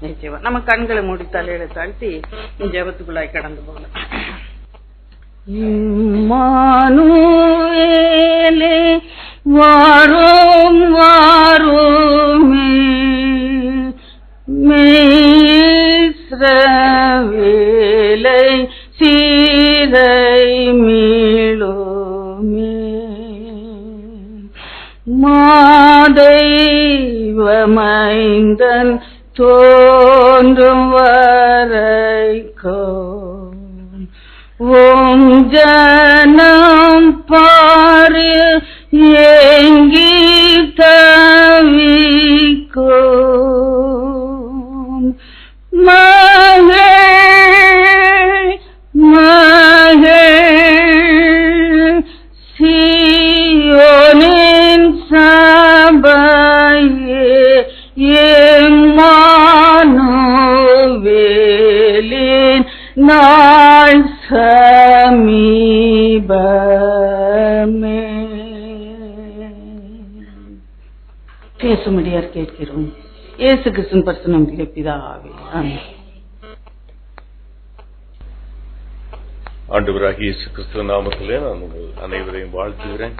நிச்சயமா நம்ம கண்களை மூடி தலையில தாழ்த்தி ஜெபத்துக்குள்ளாய் கடந்து போகலாம். இம்மானுவேலே வாரோம் வாரோமே இஸ்ரவேலை சீரை மீளோமே மாதெய்வமைந்தன் தோன்றும் வரைக்கும் ஓம் ஜனம் பாரு ஏங்கி தவிக்கும் மகள் மகள் சியோனின் சபையே எம்மானுவேலின் நாள் சமீபமே. பேசும்படியார் கேட்கிறோம். இயேசு கிறிஸ்துவின் பரிசுத்த நாமத்திலே பிதாவே ஆமென். ஆண்டவராகிய இயேசு கிறிஸ்துவின் நாமத்திலே நான் உங்கள் அனைவரையும் வாழ்த்துகிறேன்.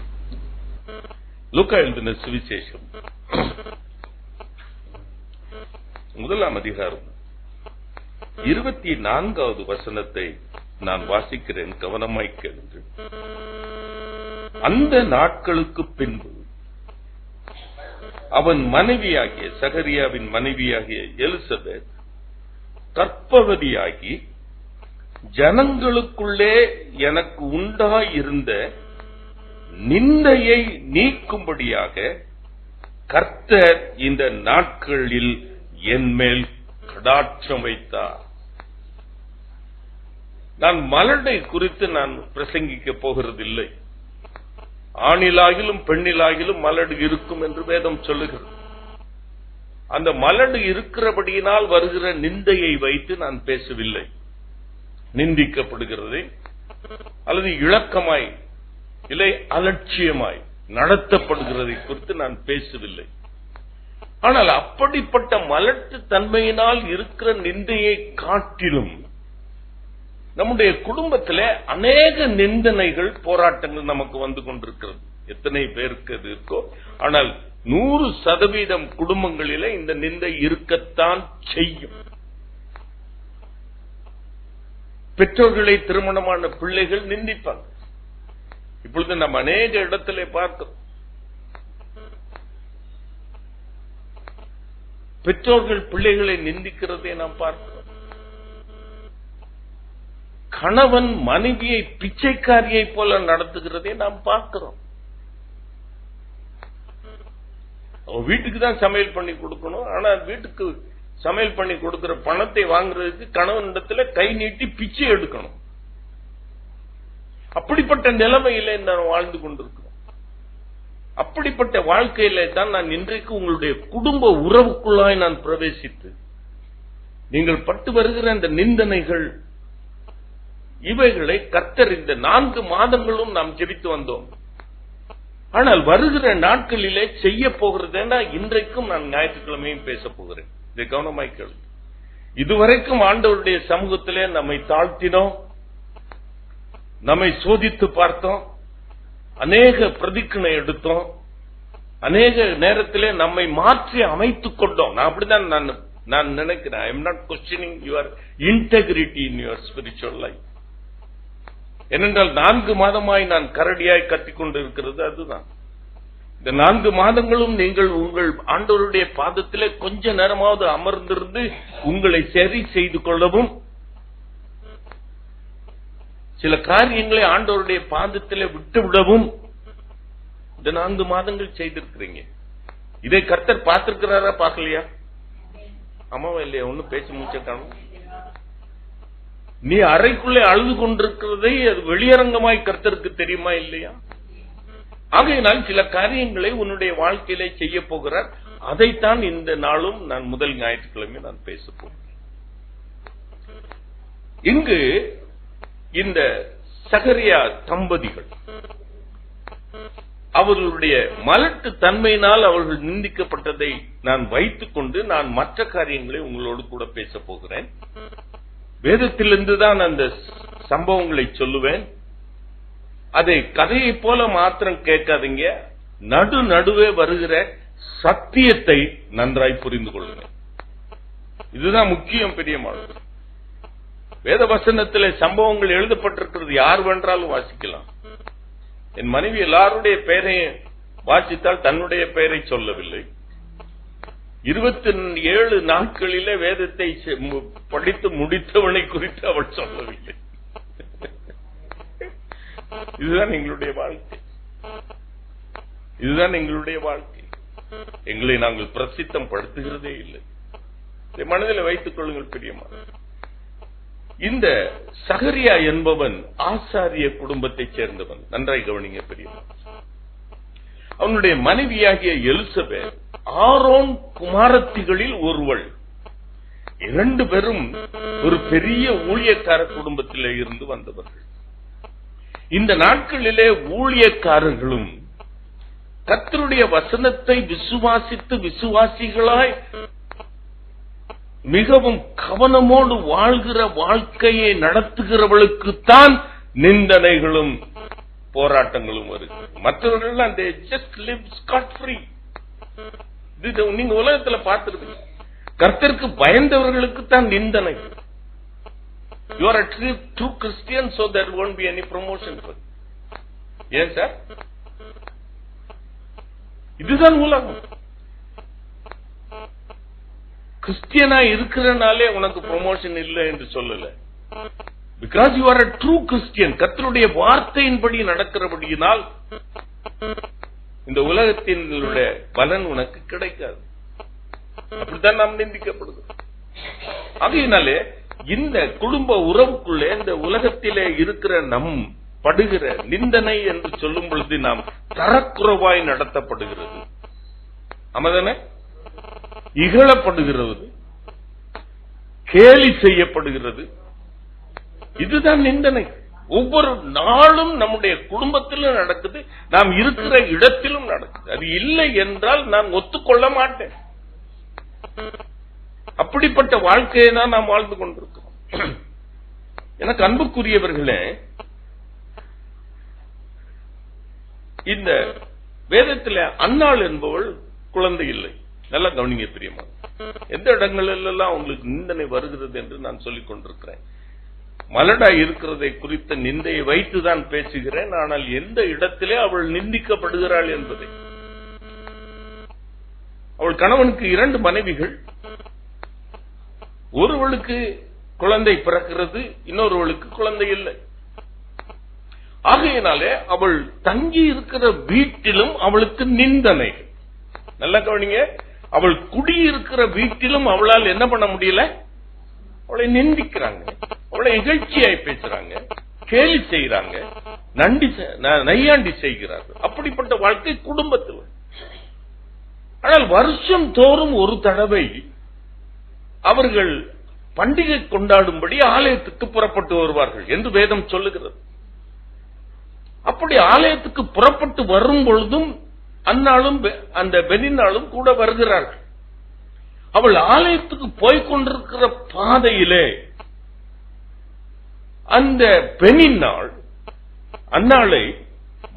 லூக்கா எழுதின சுவிசேஷம் 1ஆம் அதிகாரம் 24வது வசனத்தை நான் வாசிக்கிறேன், கவனமாய் கேளுங்கள். அந்த நாட்களுக்கு பின்பு அவன் மனைவியாகிய சகரியாவின் மனைவியாகிய எலிசபெத் கர்ப்பவதியாகி ஜனங்களுக்குள்ளே எனக்கு உண்டாயிருந்த நிந்தையை நீக்கும்படியாக கர்த்தர் இந்த நாட்களில் என் மேல் கடாட்சம் வைத்தார். நான் மலடை குறித்து நான் பிரசங்கிக்க போகிறதில்லை. ஆணிலாகிலும் பெண்ணிலாகிலும் மலடு இருக்கும் என்று வேதம் சொல்லுகிறது. அந்த மலடு இருக்கிறபடியினால் வருகிற நிந்தையை வைத்து நான் பேசவில்லை. நிந்திக்கப்படுகிறதை அல்லது இழக்கமாய் இல்லை அலட்சியமாய் நடத்தப்படுகிறதை குறித்து நான் பேசவில்லை. ஆனால் அப்படிப்பட்ட மலட்டு தன்மையினால் இருக்கிற நிந்தையை காட்டிலும் நம்முடைய குடும்பத்திலே அநேக நிந்தனைகள் போராட்டங்கள் நமக்கு வந்து கொண்டிருக்கிறது. எத்தனை பேருக்கு அது இருக்கோ, ஆனால் 100% குடும்பங்களிலே இந்த நிந்தை இருக்கத்தான் செய்யும். பெற்றோர்களை திருமணமான பிள்ளைகள் நிந்திப்பாங்க. இப்பொழுது நம்ம அநேக இடத்திலே பார்க்கிறோம். பெற்றோர்கள் பிள்ளைகளை நிந்திக்கிறதை நாம் பார்க்கிறோம். கணவன் மனைவியை பிச்சைக்காரியை போல நடத்துகிறதை நாம் பார்க்கிறோம். வீட்டுக்கு தான் சமையல் பண்ணி கொடுக்கணும், ஆனா வீட்டுக்கு சமையல் பண்ணி கொடுக்கிற பணத்தை வாங்குறதுக்கு கணவனிடத்துல கை நீட்டி பிச்சை எடுக்கணும். அப்படிப்பட்ட நிலைமையில நான் வாழ்ந்து கொண்டிருக்கிறோம். அப்படிப்பட்ட வாழ்க்கையில தான் நான் இன்றைக்கு உங்களுடைய குடும்ப உறவுக்குள்ளாய் நான் பிரவேசித்து நீங்கள் பட்டு வருகிற அந்த நிந்தனைகள் இவைகளை கர்த்தர் இந்த 4 மாதங்களும் நாம் ஜெபித்து வந்தோம். ஆனால் வருகிற நாட்களிலே செய்ய போகிறதுன்னா இன்றைக்கும் நான் ஞாயிற்றுக்கிழமையும் பேச போகிறேன். இதை கவனமாய் கேளு. இதுவரைக்கும் ஆண்டவருடைய சமூகத்திலே நம்மை தாழ்த்தினோம், நம்மை சோதித்து பார்த்தோம், அநேக பிரதிக்ஞை எடுத்தோம், அநேக நேரத்திலே நம்மை மாற்றி அமைத்துக் கொண்டோம். நான் அப்படிதான் நான் நினைக்கிறேன். I am not questioning your integrity in your spiritual life. ஏனென்றால் 4 மாதமாய் நான் கரடியாய் கத்திக்கொண்டு இருக்கிறது அதுதான். இந்த 4 மாதங்களும் நீங்கள் உங்கள் ஆண்டவருடைய பாதத்திலே கொஞ்ச நேரமாவது அமர்ந்திருந்து உங்களை சரி செய்து கொள்ளவும், சில காரியங்களை ஆண்டவருடைய பாதத்திலே விட்டுவிடவும் இந்த 4 மாதங்கள் செய்திருக்கிறீங்க. இதை கர்த்தர் பார்த்திருக்கிறாரா பார்க்கலையா? ஆமாவா இல்லையா? ஒன்னும் பேச்சு மூச்ச காணும். நீ அறைக்குள்ளே அழுது கொண்டிருக்கிறதை அது வெளியரங்கமாய் கர்த்தருக்கு தெரியுமா இல்லையா? ஆகையினால் சில காரியங்களை உன்னுடைய வாழ்க்கையிலே செய்ய போகிறார். அதைத்தான் இந்த நாளும் நான் முதல் ஞாயிற்றுக்கிழமை நான் பேச போகிறேன். இங்கு இந்த சகரியா தம்பதிகள் அவர்களுடைய மலட்டு தன்மையினால் அவர்கள் நிந்திக்கப்பட்டதை நான் வைத்துக் கொண்டு நான் மற்ற காரியங்களை உங்களோடு கூட பேச போகிறேன். வேதத்திலிருந்து தான் அந்த சம்பவங்களை சொல்லுவேன். அதை கதையை போல மாத்திரம் கேட்காதீங்க. நடுவே வருகிற சத்தியத்தை நன்றாய் புரிந்து கொள்ளுங்க. இதுதான் முக்கியம். பெரியமானது வேத வசனத்திலே சம்பவங்கள் எழுதப்பட்டிருக்கிறது. யார் வென்றாலும் வாசிக்கலாம். என் மனைவி எல்லாருடைய பெயரை வாசித்தால் தன்னுடைய பெயரை சொல்லவில்லை. 27 நாட்களிலே வேதத்தை படித்து முடித்தவனை குறித்து அவள் சொல்லவில்லை. இதுதான் எங்களுடைய வாழ்க்கை. இதுதான் எங்களுடைய வாழ்க்கை. எங்களை நாங்கள் பிரசித்தம் படுத்துகிறதே இல்லை. இதை மனதில் வைத்துக் கொள்ளுங்கள் பிரியமா. இந்த சகரியா என்பவன் ஆசாரிய குடும்பத்தைச் சேர்ந்தவன். நன்றாய் கவனிங்க பிரியமா. அவனுடைய மனைவியாகிய எலிசபெத் ஆரோன் குமாரத்திகளில் ஒருவள். 2 பேரும் ஒரு பெரிய ஊழியக்கார குடும்பத்திலே இருந்து வந்தவர்கள். இந்த நாட்களிலே ஊழியக்காரர்களும் கர்த்தருடைய வசனத்தை விசுவாசித்து விசுவாசிகளாய் மிகவும் கவனமோடு வாழ்கிற வாழ்க்கையை நடத்துகிறவளுக்குத்தான் நிந்தனைகளும் போராட்டங்களும் வருது. மற்றவர்கள் they just live scot free. நீங்க உலகத்துல பார்த்திருக்கீங்க. கர்த்தருக்கு பயந்தவர்களுக்கு தான் நிந்தனை. You are a true Christian, so there won't be any promotion for you. ஏன் சார்? இதுதான் உலகம். கிறிஸ்டியனா இருக்கிறனாலே உனக்கு ப்ரொமோஷன் இல்லை என்று சொல்லல. Because you are a true Christian. கர்த்தருடைய வார்த்தையின்படி நடக்கிறபடியினால் இந்த உலகத்தினுடைய பலன் உனக்கு கிடைக்காது. அப்படித்தான் நாம் நிந்திக்கப்படுகிறோம். ஆகையினாலே இந்த குடும்ப உறவுக்குள்ளே இந்த உலகத்திலே இருக்கிற நம் படுகிற நிந்தனை என்று சொல்லும் பொழுது நாம் தரக்குறைவாய் நடத்தப்படுகிறது. ஆமாதானே? இகழப்படுகிறது, கேலி செய்யப்படுகிறது. இதுதான் நிந்தனை. ஒவ்வொரு நாளும் நம்முடைய குடும்பத்திலும் நடக்குது, நாம் இருக்கிற இடத்திலும் நடக்குது. அது இல்லை என்றால் நான் ஒத்துக்கொள்ள மாட்டேன். அப்படிப்பட்ட வாழ்க்கையை தான் நாம் வாழ்ந்து கொண்டிருக்கிறோம். எனக்கு அன்புக்குரியவர்களே, இந்த வேதத்தில் அன்னாள் என்பவள் குழந்தை இல்லை. நல்லா கவனிங்க பிரியமா. எந்த இடங்களிலெல்லாம் உங்களுக்கு நிந்தனை வருகிறது என்று நான் சொல்லிக் கொண்டிருக்கிறேன். மலடா இருக்கிறதை குறித்த நிந்தையை வைத்துதான் பேசுகிறேன். ஆனால் எந்த இடத்திலே அவள் நிந்திக்கப்படுகிறாள் என்பதை. அவள் கணவனுக்கு 2 மனைவிகள். ஒருவளுக்கு குழந்தை பிறக்கிறது, இன்னொருவளுக்கு குழந்தை இல்லை. ஆகையினாலே அவள் தங்கி இருக்கிற வீட்டிலும் அவளுக்கு நிந்தனை. நல்லா கவனிங்க. அவள் குடியிருக்கிற வீட்டிலும் அவளால் என்ன பண்ண முடியல? அவளை நிந்திக்கிறாங்க, அவளை இகழ்ச்சியாய் பேசுறாங்க, கேலி செய்யறாங்க, நையாண்டி செய்கிறார்கள். அப்படிப்பட்ட வாழ்க்கை குடும்பத்தில். ஆனால் வருஷம் தோறும் ஒரு தடவை அவர்கள் பண்டிகை கொண்டாடும்படி ஆலயத்துக்கு புறப்பட்டு வருவார்கள் என்று வேதம் சொல்லுகிறது. அப்படி ஆலயத்துக்கு புறப்பட்டு வரும் பொழுதும் அந்நாளும் அந்த பெனின்னாலும் கூட வருகிறார்கள். அவள் ஆலயத்துக்கு போய்கொண்டிருக்கிற பாதையிலே அந்த பெனின்னாள் அந்நாளை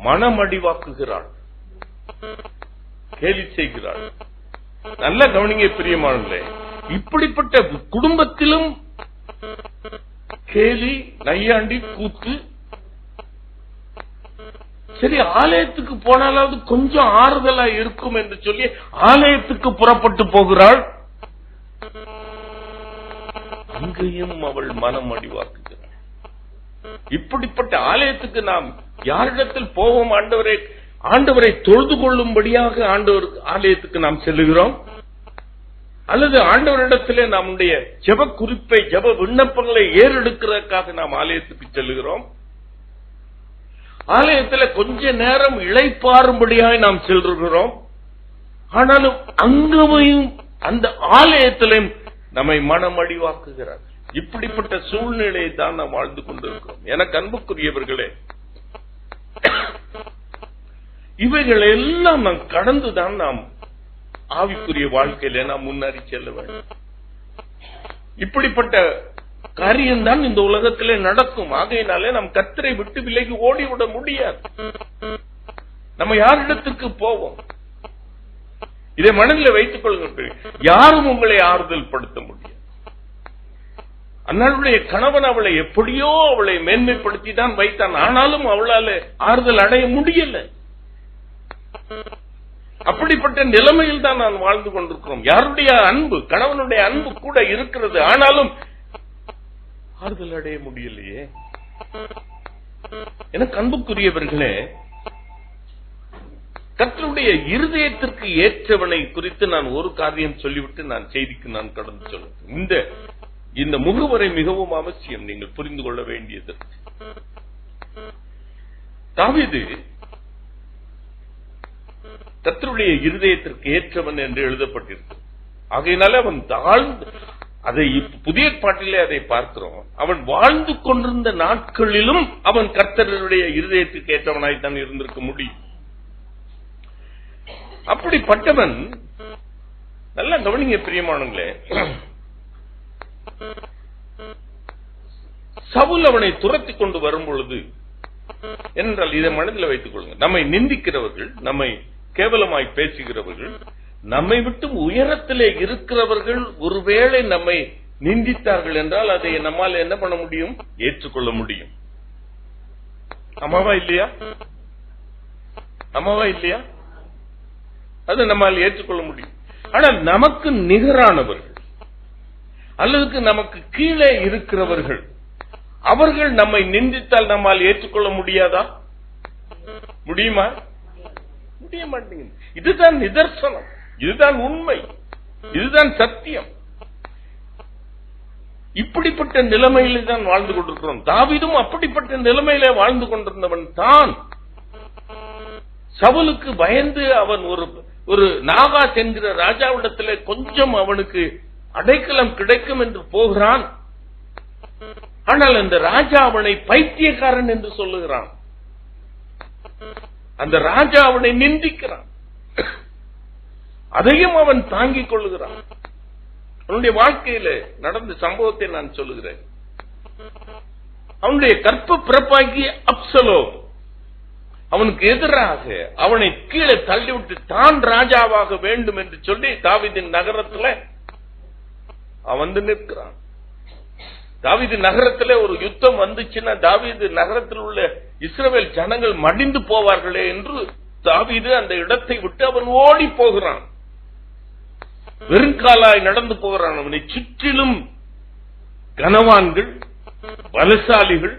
மனமடிவாக்குகிறாள், கேலி செய்கிறாள். நல்ல கவனிங்க பிரியமானங்களே. இப்படிப்பட்ட குடும்பத்திலும் கேலி, நையாண்டி, கூத்து. சரி, ஆலயத்துக்கு போனாலாவது கொஞ்சம் ஆறுதலா இருக்கும் என்று சொல்லி ஆலயத்துக்கு புறப்பட்டு போகிறாள். அங்கேயும் அவள் மனம் அடிவாக்குகிறாள். இப்படிப்பட்ட ஆலயத்துக்கு நாம் யாரிடத்தில் போவோம்? ஆண்டவரை தொழுது கொள்ளும்படியாக ஆலயத்துக்கு நாம் செல்லுகிறோம், அல்லது ஆண்டவரிடத்திலே நம்முடைய ஜெப குறிப்பை, ஜெப விண்ணப்பங்களை ஏறெடுக்கிறதுக்காக நாம் ஆலயத்துக்கு செல்லுகிறோம். ஆலயத்தில் கொஞ்ச நேரம் இளைப்பாறும்படியாக நாம் செல்கிறோம். ஆனாலும் அங்கமையும் அந்த ஆலயத்திலும் நம்மை மனமடிவாக்குகிறார். இப்படிப்பட்ட சூழ்நிலையை தான் நாம் வாழ்ந்து கொண்டிருக்கிறோம். எனக்கு அன்புக்குரியவர்களே, இவைகள் எல்லாம் நாம் கடந்துதான் நாம் ஆவிக்குரிய வாழ்க்கையில நாம் முன்னேறி செல்ல வேண்டும். இப்படிப்பட்ட காரியம்தான் இந்த உலகத்திலே நடக்கும். ஆகையினாலே நாம் கர்த்தரை விட்டு விலகி ஓடிவிட முடியாது. நம்ம யாரிடத்துக்கு போவோம்? இதை மனதில் வைத்துக் கொள்ளுங்கள். யாரும் உங்களை ஆறுதல் படுத்த முடியாது. அன்னாளுடைய கணவன் அவளை எப்படியோ அவளை மேன்மைப்படுத்தி தான் வைத்தான். ஆனாலும் அவளால் ஆறுதல் அடைய முடியல. அப்படிப்பட்ட நிலைமையில் தான் நான் வாழ்ந்து கொண்டிருக்கிறோம். யாருடைய அன்பு, கணவனுடைய அன்பு கூட இருக்கிறது, ஆனாலும் ஆறுதல் அடைய முடியலையே. எனக்கு அன்புக்குரியவர்களே, கர்த்தருடைய இருதயத்திற்கு ஏற்றவனை குறித்து நான் ஒரு காரியம் சொல்லிவிட்டு நான் செய்திக்கு நான் கடந்து சொல்லுவேன். இந்த முகவரை மிகவும் அவசியம், நீங்கள் புரிந்து கொள்ள வேண்டியது. தாவீது கர்த்தருடைய இருதயத்திற்கு ஏற்றவன் என்று எழுதப்பட்டிருக்கு. ஆகையினால அவன் தாழ்ந்து, அதை புதிய பாட்டிலே அதை பார்க்கிறோம். அவன் வாழ்ந்து கொண்டிருந்த நாட்களிலும் அவன் கர்த்தருடைய இருதயத்துக்கு ஏற்றவனாய்த்தான் இருந்திருக்க முடியும். அப்படிப்பட்டவன், நல்லா கவனிங்க பிரியமானங்களே, சவுல் அவனை துரத்தி கொண்டு வரும் பொழுது, என்றால் இதை மனதில் வைத்துக் கொள்ளுங்க, நம்மை நிந்திக்கிறவர்கள், நம்மை கேவலமாய் பேசுகிறவர்கள், நம்மை விட்டு உயரத்திலே இருக்கிறவர்கள் ஒருவேளை நம்மை நிந்தித்தார்கள் என்றால் அதை நம்மால் என்ன பண்ண முடியும்? ஏற்றுக்கொள்ள முடியும். ஆமாவா இல்லையா? ஆமாவா இல்லையா? அது நம்மால் ஏற்றுக்கொள்ள முடியும். ஆனால் நமக்கு நிகரானவர்கள் அல்லது நமக்கு கீழே இருக்கிறவர்கள், அவர்கள் நம்மை நிந்தித்தால் நம்மால் ஏற்றுக்கொள்ள முடியாதா? முடியுமா? முடிய மாட்டேங்குது. இதுதான் நிதர்சனம், இதுதான் உண்மை, இதுதான் சத்தியம். இப்படிப்பட்ட நிலைமையில தான் வாழ்ந்து கொண்டிருக்கிறோம். தாவீதும் அப்படிப்பட்ட நிலைமையில வாழ்ந்து கொண்டிருந்தவன் தான். சவுலுக்கு பயந்து அவன் ஒரு நாகாஸ் என்கிற ராஜாவிடத்தில் கொஞ்சம் அவனுக்கு அடைக்கலம் கிடைக்கும் என்று போகிறான். ஆனால் அந்த ராஜா அவனை பைத்தியக்காரன் என்று சொல்லுகிறான். அந்த ராஜா அவனை நிந்திக்கிறான். அதையும் அவன் தாங்கிக் கொள்ளுகிறான். அவனுடைய வாழ்க்கையில நடந்த சம்பவத்தை நான் சொல்லுகிறேன். அவனுடைய கற்ப பிறப்பாகிய அப்சலோம் அவனுக்கு எதிராக அவனை கீழே தள்ளிவிட்டு தான் ராஜாவாக வேண்டும் என்று சொல்லி தாவீதின் நகரத்தில் அவன் வந்து நிற்கிறான். தாவீது நகரத்தில் ஒரு யுத்தம் வந்துச்சுன்னா தாவீது நகரத்தில் உள்ள இஸ்ரவேல் ஜனங்கள் மடிந்து போவார்களே என்று தாவீது அந்த இடத்தை விட்டு அவன் ஓடி போகிறான். வெறுங்காலாய் நடந்து போகிறான். அவனை சுற்றிலும் கனவான்கள், பலசாலிகள்,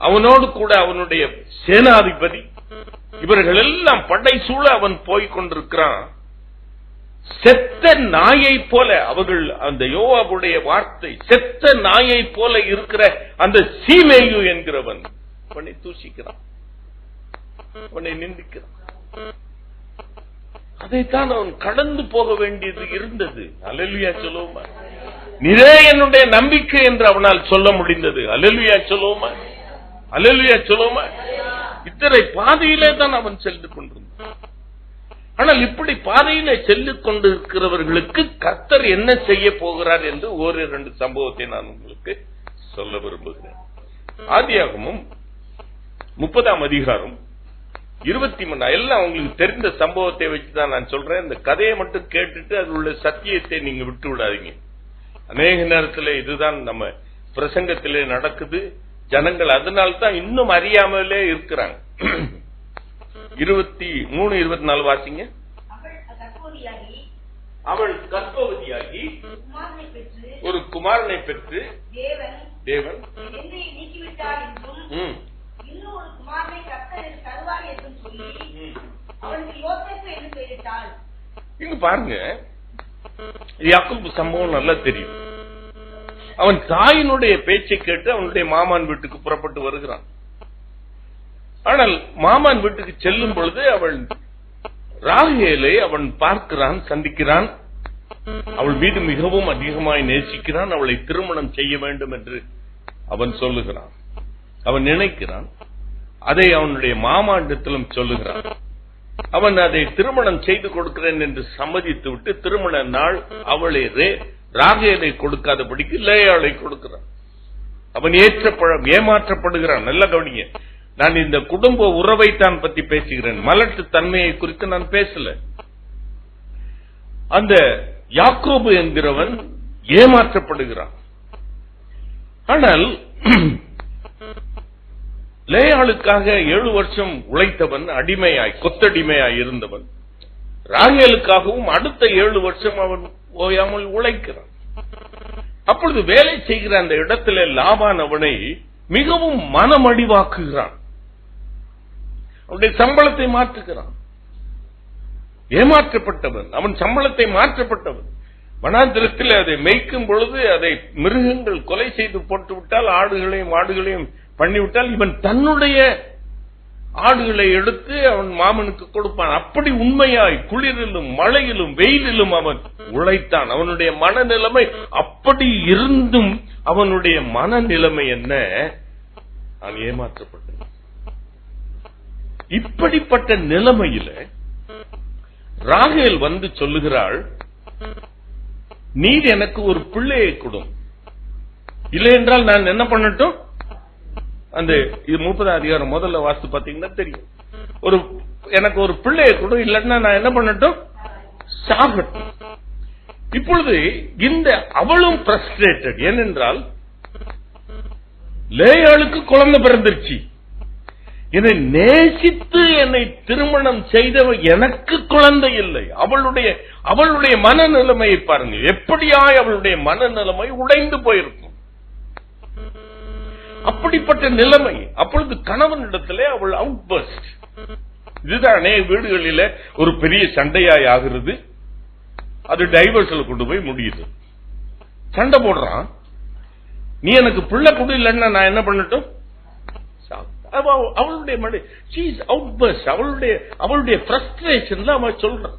அவனோடு கூட அவனுடைய சேனாதிபதி, இவர்கள் எல்லாம் படை சூழ அவன் போய்க் கொண்டிருக்கிறான். செத்த நாயை போல, அவர்கள் அந்த யோவாபுடைய வார்த்தை, செத்த நாயை போல இருக்கிற அந்த சீமேயு என்கிறவன் அவனை தூஷிக்கிறான், அவனை நிந்திக்கிறான். அதைத்தான் அவன் கடந்து போக வேண்டியது இருந்தது. அல்லேலூயா சொல்லுவோமா? நீரே என்னுடைய நம்பிக்கை என்று அவனால் சொல்ல முடிந்தது. அல்லேலூயா சொல்லுவோமா? அல்லேலூயா சொல்லுவோமா? இத்தனை பாதையிலே தான் அவன் சென்று கொண்டிருந்தான். ஆனால் இப்படி பாதையிலே செல்லிக் கொண்டிருக்கிறவர்களுக்கு கர்த்தர் என்ன செய்ய போகிறார் என்று ஓரிரண்டு சம்பவத்தை நான் உங்களுக்கு சொல்ல விரும்புகிறேன். ஆதியாகமம் 30ஆம் அதிகாரம் 23 எல்லாம் உங்களுக்கு தெரிந்த சம்பவத்தை வச்சுதான் நான் சொல்றேன். இந்த கதையை மட்டும் கேட்டுட்டு அதில் உள்ள சத்தியத்தை நீங்க விட்டு விடாதீங்க. அநேக நேரத்தில் இதுதான் நம்ம பிரசங்கத்திலே நடக்குது. ஜனங்கள் அதனால்தான் இன்னும் அறியாமலே இருக்கிறாங்க. 23-24 வாசிங்க. அவள் கர்ப்பவதியாகி ஒரு குமாரனை பெற்று தேவன் இங்க பாருங்க, யாக்கோபு சம்பவம் நல்லா தெரியும். அவன் தாயினுடைய பேச்சை கேட்டு அவனுடைய மாமான் வீட்டுக்கு புறப்பட்டு வருகிறான். ஆனால் மாமான் வீட்டுக்கு செல்லும் பொழுது அவள் ராகேலை அவன் பார்க்கிறான், சந்திக்கிறான். அவள் மீது மிகவும் அதிகமாய் நேசிக்கிறான். அவளை திருமணம் செய்ய வேண்டும் என்று அவன் சொல்லுகிறான், அவன் நினைக்கிறான். அதை அவனுடைய மாமாண்டத்திலும் சொல்லுகிறான். அவன் அதை திருமணம் செய்து கொடுக்கிறேன் என்று சம்மதித்து விட்டு திருமண நாள் அவளை ராகேலை கொடுக்காதபடிக்கு லேயாளை கொடுக்கிறான். அவன் ஏமாற்றப்படுகிறான். நல்ல கவனிங்க, நான் இந்த குடும்ப உறவைத்தான் பத்தி பேசுகிறேன், மலட்டு தன்மையை குறித்து நான் பேசல. அந்த யாக்கோபு என்கிறவன் ஏமாற்றப்படுகிறான். ஆனால் லேயாளுக்காக 7 வருஷம் உழைத்தவன், அடிமையாய் கொத்தடிமையாய் இருந்தவன், ராகேலுக்காகவும் அடுத்த 7 வருஷம் அவன் ஓயாமல் உழைக்கிறான். அப்பொழுது வேலை செய்கிற அந்த இடத்துல லாபான் அவனை மிகவும் மனமடிவாக்குகிறான். அவனுடைய சம்பளத்தை மாற்றுகிறான். ஏமாற்றப்பட்டவன் அவன், சம்பளத்தை மாற்றப்பட்டவன். வனாந்திரத்தில் அதை மேய்க்கும் பொழுது அதை மிருகங்கள் கொலை செய்து போட்டுவிட்டால், ஆடுகளையும் மாடுகளையும் பண்ணிவிட்டால், இவன் தன்னுடைய ஆடுகளை எடுத்து அவன் மாமனுக்கு கொடுப்பான். அப்படி உண்மையாய் குளிரிலும் மழையிலும் வெயிலிலும் அவன் உழைத்தான். அவனுடைய மனநிலைமை அப்படி இருந்தும் அவனுடைய மனநிலைமை என்ன? அவன் ஏமாற்றப்பட்டான். இப்படிப்பட்ட நிலைமையில ராகேல் வந்து சொல்லுகிறாள், நீர் எனக்கு ஒரு பிள்ளையை கொடு, இல்லை என்றால் நான் என்ன பண்ணட்டும்? அந்த இது 30ஆம் அதிகாரம் முதல்ல வாசித்து பாத்தீங்கன்னா தெரியும். எனக்கு ஒரு பிள்ளையை கொடு, இல்லைன்னா நான் என்ன பண்ணட்டும்? சாகட்டும். இப்பொழுது இந்த அவளும் பிரஸ்ட்ரேட்டட். ஏனென்றால் லேயாளுக்கு குழந்தை பிறந்துருச்சு. என்னை நேசித்து என்னை திருமணம் செய்தவன் எனக்கு குழந்தை இல்லை. அவளுடைய மனநிலைமையை பாருங்க, எப்படியாய் அவளுடைய மனநிலைமை உடைந்து போயிருக்கும். அப்படிப்பட்ட நிலைமை. அப்பொழுது கணவனிடத்திலே அவள் அவுட்பர்ஸ்ட். இதுதான் அநேக வீடுகளில ஒரு பெரிய சண்டையாய் ஆகிறது. அது டைவர்ஸ்ல கொண்டு போய் முடியுது. சண்டை போடுறான், நீ எனக்கு பிள்ளை கொடு, இல்லைன்னா நான் என்ன பண்ணட்டும்? அவளுடைய மடி அவுட்பர்ஸ்ட், அவளுடைய ஃப்ரஸ்ட்ரேஷன்ல அவன் சொல்றான்.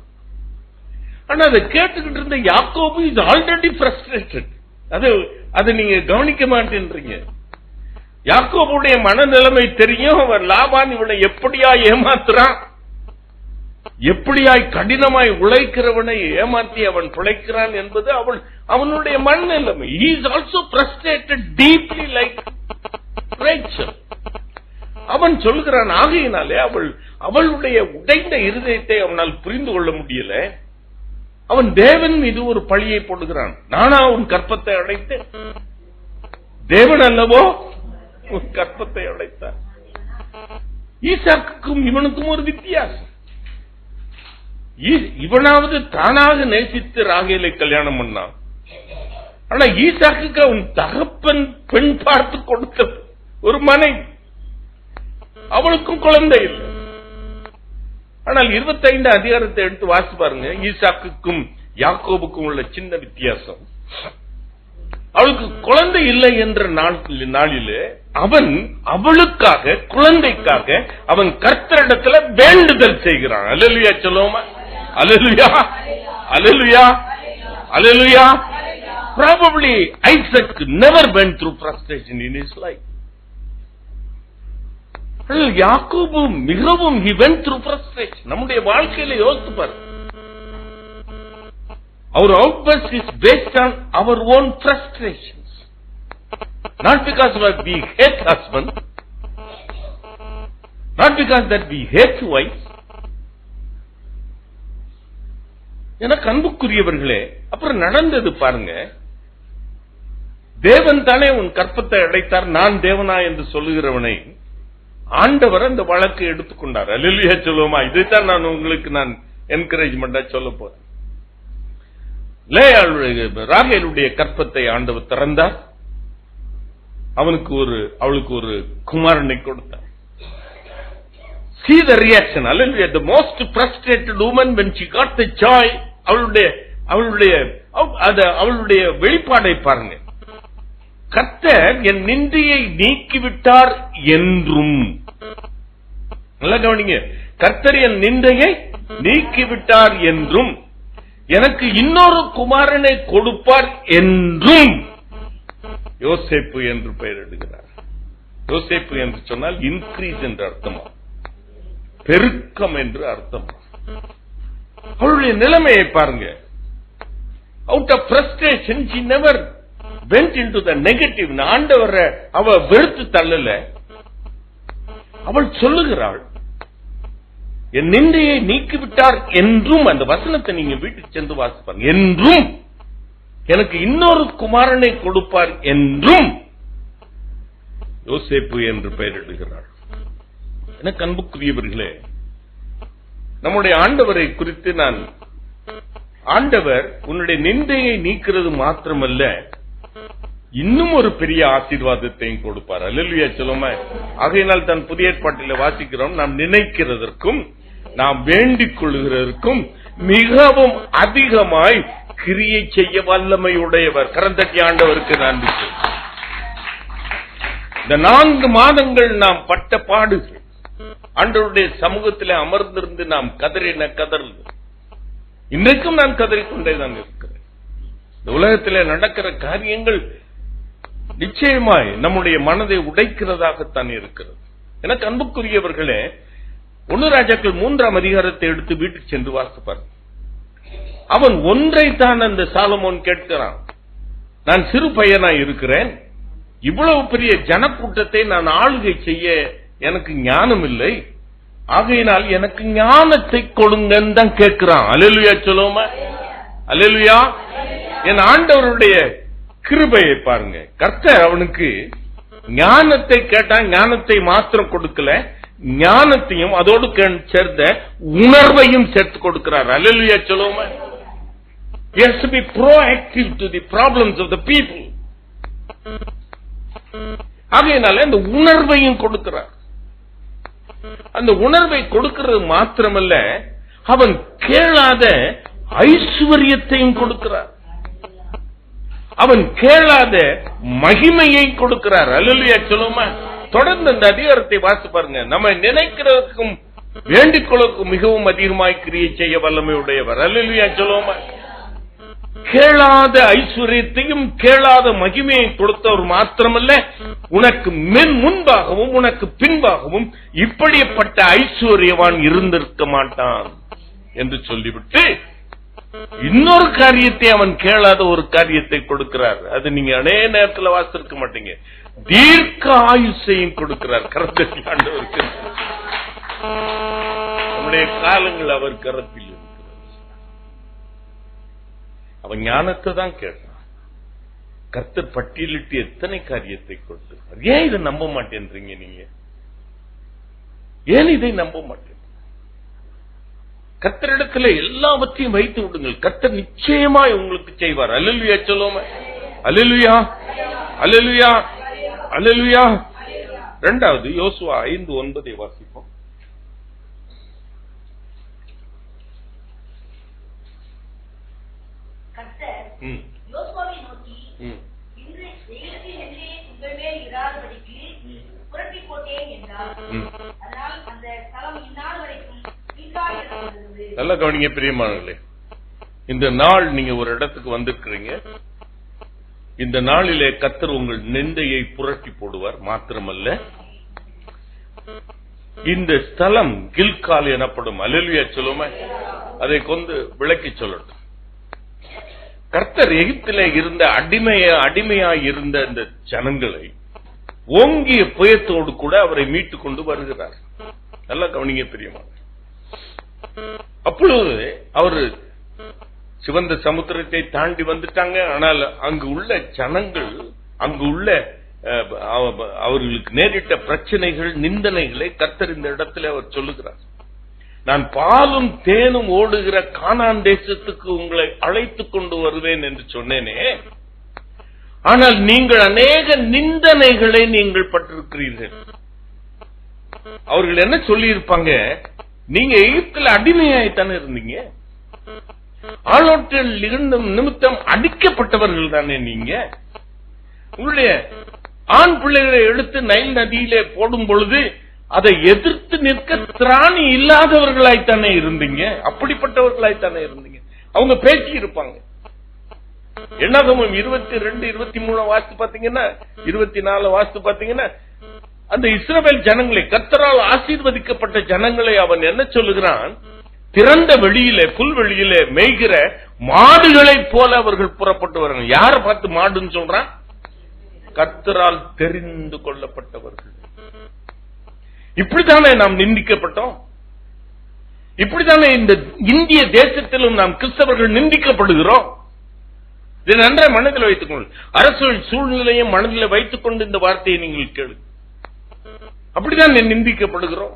ஆனா அதை கேட்டுக்கிட்டு இருந்த யாக்கோபு இஸ் ஆல்ரெடி ஃப்ரஸ்ட்ரேட்டட். அது நீங்க கவனிக்க மாட்டேன்றீங்க. யாக்கோபுடைய மனநிலைமை தெரியும். அவன் லாபான் இவனை எப்படியா ஏமாத்துறான், எப்படியாய் கடினமாய் உழைக்கிறவனை ஏமாற்றி அவன் பிழைக்கிறான் என்பது அவனுடைய மனநிலைமை. He is also frustrated deeply like Rachel. அவன் சொல்லுகிறான், ஆகையினாலே அவளுடைய உடைந்த இருதயத்தை அவனால் புரிந்து கொள்ள முடியல. அவன் தேவன் மீது ஒரு பழியை போடுகிறான். நானா உன் கற்பத்தை அடைத்தேன்? தேவன் அல்லவோ உன் கற்பத்தை அடைத்தார். ஈசாக்குக்கும் இவனுக்கும் ஒரு வித்தியாசம். இவனாவது தானாக நேசித்து ராகேலை கல்யாணம் பண்ணான். ஆனா ஈசாக்குக்கு அவன் தகப்பன் பெண் பார்த்து கொடுத்த ஒரு மனைவி, அவளுக்கும் குழந்தை இல்லை. ஆனால் 25 அதிகாரத்தை எடுத்து வாசி பாருங்க. ஈசாக்குக்கும் யாக்கோபுக்கும் உள்ள சின்ன வித்தியாசம். அவளுக்கு குழந்தை இல்லை என்ற நாளிலே அவன் அவளுக்காக, குழந்தைக்காக அவன் கர்த்தரிடத்துல வேண்டுதல் செய்கிறான். அல்லேலூயா சொல்லுவோமா? அல்லேலூயா, அல்லேலூயா, அல்லேலூயா. Probably Isaac never went through frustration in his life. யாக்கோபு மிகவும் he went through frustration. நம்முடைய வாழ்க்கையில யோசித்து பாரு. Our outburst is based on our own frustrations. Not because we hate husband, not because that we hate wife. எனக்கு அன்புக்குரியவர்களே, அப்புறம் நடந்தது பாருங்க. தேவன் தானே உன் கற்பத்தை அடைத்தார், நான் தேவனா என்று சொல்லுகிறவனை ஆண்டவர் அந்த வழக்கை எடுத்துக்கொண்டார். அல்லேலூயா சொல்லுவோமா? இதைத்தான் நான் உங்களுக்கு என்கரேஜ்மெண்டா சொல்ல போறேன். ராகேலுடைய கற்பத்தை ஆண்டவர் திறந்தார். அவளுக்கு ஒரு குமாரனை கொடுத்தார். See the reaction. Hallelujah. The most frustrated woman when she got the joy, அவளுடைய வெளிப்பாடை பாருங்க. கர்த்தர் என் நிந்தையை நீக்கிவிட்டார் என்றும். நல்லா கவனிங்க. கர்த்தர் என் நிந்தையை நீக்கிவிட்டார் என்றும் எனக்கு இன்னொரு குமாரனை கொடுப்பார் என்றும் யோசேப்பு என்று பெயரிடுகிறார். யோசேப்பு என்று சொன்னால் இன்க்ரீஸ் என்று அர்த்தமா, பெருக்கம் என்று அர்த்தமா. அவளுடைய நிலைமையை பாருங்க. Out of frustration she never went into the negative. ஆண்டவரை அவ வெறுத்து தள்ளல. அவள் சொல்லுகிறாள், என் நிந்தையை நீக்கிவிட்டார் என்றும், அந்த வசனத்தை நீங்க வீட்டுக்கு சென்று வாசிப்பாங்க, என்றும் எனக்கு இன்னொரு குமாரனை கொடுப்பார் என்றும் யோசேப்பு என்று பெயரிடுகிறாள். எனக்கு அன்புக்குரியவர்களே, நம்முடைய ஆண்டவரை குறித்து நான், ஆண்டவர் உன்னுடைய நிந்தையை நீக்கிறது மாத்திரமல்ல, இன்னும் ஒரு பெரிய ஆசீர்வாதத்தையும் கொடுப்பார். அல்லேலூயா சொல்லுமா. ஆகையினால் தான் புதிய ஏற்பாட்டில் வாசிக்கிறோம், நாம் நினைக்கிறதற்கும் நாம் வேண்டிக் கொள்கிறதற்கும் மிகவும் அதிகமாய் கிரியை செய்ய வல்லமையுடையவர். கரந்தட்டி ஆண்டவருக்கு நன்றி. இந்த 4 மாதங்கள் நாம் பட்ட பாடுகள், ஆண்டவருடைய சமூகத்தில் அமர்ந்திருந்து நாம் கதறின கதறல், இன்றைக்கும் நான் கதறிக்கொண்டேதான் இருக்கிறேன். இந்த உலகத்தில் நடக்கிற காரியங்கள் நிச்சயமாய் நம்முடைய மனதை உடைக்கிறதாகத்தான் இருக்கிறது. எனக்கு அன்புக்குரியவர்களே, 1 ராஜாக்கள் 3ஆம் அதிகாரத்தை எடுத்து வீட்டுக்கு சென்று வாசிப்பார். அவன் ஒன்றைத்தான் அந்த சாலமோன் கேட்கிறான், நான் சிறு பையனாய் இருக்கிறேன், இவ்வளவு பெரிய ஜனக்கூட்டத்தை நான் ஆளுகை செய்ய எனக்கு ஞானம் இல்லை, ஆகையினால் எனக்கு ஞானத்தை கொடுங்கன்னு தான் கேட்கிறான். அல்லேலூயா சொல்லுவோமா. அல்லேலூயா. என் ஆண்டவருடைய கிருபையை பாருங்க. கர்த்தர் அவனுக்கு ஞானத்தை கேட்டான். ஞானத்தை மாத்திரம் கொடுக்கல, ஞானத்தையும் அதோடு சேர்ந்த உணர்வையும் சேர்த்து கொடுக்கிறார். அல்லேலூயா சொல்லுவோமா. He has to be proactive to the problems of the people. ஆகையினால இந்த உணர்வையும் கொடுக்கிறார். அந்த உணர்வை கொடுக்கிறது மாத்திரமல்ல, அவன் கேளாத ஐஸ்வர்யத்தையும் கொடுக்கிறார். அவன் கேளாத மகிமையை கொடுக்கிறார். அல்லேலூயா சொல்லுமா. தொடர்ந்து அந்த அதிகாரத்தை வாசி பாருங்க. நம்ம நினைக்கிறதுக்கும் வேண்டிக் கொள்வதற்கும் மிகவும் அதிகமாய் கிரியை செய்ய வல்லமை உடையவர். அல்லேலூயா சொல்லுமா. கேளாத ஐஸ்வர்யத்தையும் கேளாத மகிமையை கொடுத்தவர் மாத்திரமல்ல, உனக்கு முன்பாகவும் உனக்கு பின்பாகவும் இப்படிப்பட்ட ஐஸ்வர்யவான் இருந்திருக்க மாட்டான் என்று சொல்லிவிட்டு இன்னொரு காரியத்தை, அவன் கேளாத ஒரு காரியத்தை கொடுக்கிறார். அது நீங்க அநேக நேரத்தில் வாசிருக்க மாட்டீங்க. தீர்க்க ஆயுசையும் கொடுக்கிறார். கரத்தில் ஆண்டவருக்கு நம்முடைய காலங்கள் அவர் கரத்தில் இருக்கிறது. அவன் ஞானத்தை தான் கேட்டான். கர்த்தர் பட்டியலிட்டு எத்தனை காரியத்தை கொடுத்திருக்கார். ஏன் இதை நம்ப மாட்டேன்றீங்க நீங்க? ஏன் இதை நம்ப மாட்டேன்? கர்த்தரிடத்துல எல்லாவற்றையும் வைத்து விடுங்கள். கர்த்தர் நிச்சயமாய் உங்களுக்கு செய்வார். அல்லேலூயா சொல்லுவோமே. அல்லேலூயா. அல்லேலூயா. அல்லேலூயா. 2வது யோசுவா 5:9 வாசிப்போம். யோசுவாவை நோக்கி, இன்று தெய்வத்தின் எதிரே உங்கள் மேல் இராதபடிக்கு புரட்டி போட்டேன் என்றார். அதனால் அந்த ஸ்தலம் இந்நாள் வரைக்கும் தீர்க்காயிருக்கிறது. நல்லா கவனிங்க பிரியமானவர்களே. இந்த நாள் நீங்க ஒரு இடத்துக்கு வந்திருக்கிறீங்க. இந்த நாளிலே கர்த்தர் உங்கள் நிந்தையை புரட்டி போடுவார். மாத்திரமல்ல, இந்த ஸ்தலம் கில்கால் எனப்படும். அல்லேலூயா சொல்லுமே. அதை கொண்டு விளக்கி சொல்லட்டும். கர்த்தர் எகிப்திலே இருந்த அடிமையாய் இருந்த இந்த ஜனங்களை ஓங்கிய புயத்தோடு கூட அவரை மீட்டுக் கொண்டு வருகிறார். நல்லா கவனிங்க பிரியமா. அப்பொழுது அவர் சிவந்த சமுத்திரத்தை தாண்டி வந்துட்டாங்க. ஆனால் அங்கு உள்ள ஜனங்கள், அங்கு உள்ள அவர்களுக்கு நேரிட்ட பிரச்சனைகள், நிந்தனைகளை கர்த்தர் இந்த இடத்துல அவர் சொல்லுகிறார். நான் பாலும் தேனும் ஓடுகிற கானான் தேசத்துக்கு உங்களை அழைத்துக் கொண்டு வருவேன் என்று சொன்னேனே, ஆனால் நீங்கள் அநேக நிந்தனைகளை நீங்கள் பட்டிருக்கிறீர்கள். அவர்கள் என்ன சொல்லி இருப்பாங்க? நீங்க எகிப்தில் அடிமையாய்த்தானே இருந்தீங்க, ஆளோட்டில் இருந்தும் நிமித்தம் அடிக்கப்பட்டவர்கள் தானே நீங்க. உங்களுடைய ஆண் பிள்ளைகளை எடுத்து நைல் நதியிலே போடும் பொழுது அதை எதிர்த்து நிற்க திராணி இல்லாதவர்களாய்த்தானே இருந்தீங்க, அப்படிப்பட்டவர்களாய்த்தானே இருந்தீங்க. அவங்க பேசி இருப்பாங்க. என்னாகமும் 22, 23 வாஸ்து பாத்தீங்கன்னா, 24 வாஸ்து பாத்தீங்கன்னா, அந்த இஸ்ரவேல் ஜனங்களை, கர்த்தரால் ஆசீர்வதிக்கப்பட்ட ஜனங்களை அவன் என்ன சொல்லுகிறான்? திறந்த வெளியிலே, புல்வெளியிலே மேய்கிற மாடுகளைப் போல அவர்கள் புறப்பட்டு வராங்க. யாரை பார்த்து மாடுன்னு சொல்றான்? கர்த்தரால் தெரிந்து கொள்ளப்பட்டவர்கள். இப்படித்தானே நாம் நிந்திக்கப்பட்டோம். இப்படித்தானே இந்த இந்திய தேசத்திலும் நாம் கிறிஸ்தவர்கள் நிந்திக்கப்படுகிறோம். இதை நன்றாக மனதில் வைத்துக் கொள்ளுங்கள். அரசியல் சூழ்நிலையும் மனதில் வைத்துக் கொண்டு இந்த வார்த்தையை நீங்கள் கேளு. அப்படிதான் நிந்திக்கப்படுகிறோம்.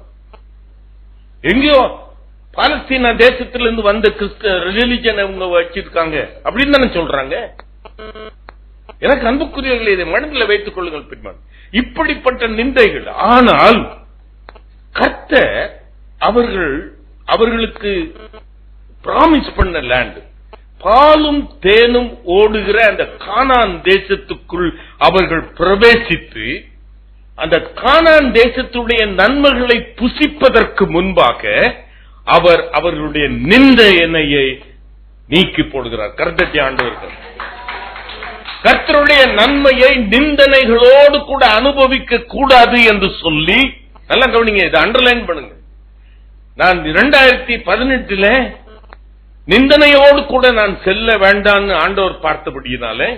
எங்கேயோ பாலஸ்தீனா தேசத்திலிருந்து வந்த ரிலிஜன் அவங்க வச்சிருக்காங்க அப்படின்னு தானே சொல்றாங்க. எனக்கு அன்புக்குரியவர்களை இதை மனதில் வைத்துக் கொள்ளுங்கள். பின்னால் இப்படிப்பட்ட நிந்தைகள். ஆனால் கர்த்தர் அவர்களுக்கு பிராமிஸ் பண்ண லேண்ட், பாலும் தேனும் ஓடுகிற அந்த கானான் தேசத்துக்குள் அவர்கள் பிரவேசித்து அந்த கானான் தேசத்துடைய நன்மைகளை புசிப்பதற்கு முன்பாக அவர்களுடைய நிந்தையை நீக்கி போடுகிறார். கர்த்தருடைய ஆண்டவர்கள் கர்த்தருடைய நன்மையை நிந்தனைகளோடு கூட அனுபவிக்க கூடாது என்று சொல்லி, நல்லா கவனிங்க, இதை அண்டர்லைன் பண்ணுங்க. நான் 2018 நிந்தனையோடு கூட நான் செல்ல வேண்டாம்னு ஆண்டவர் பார்த்தபடியினாலே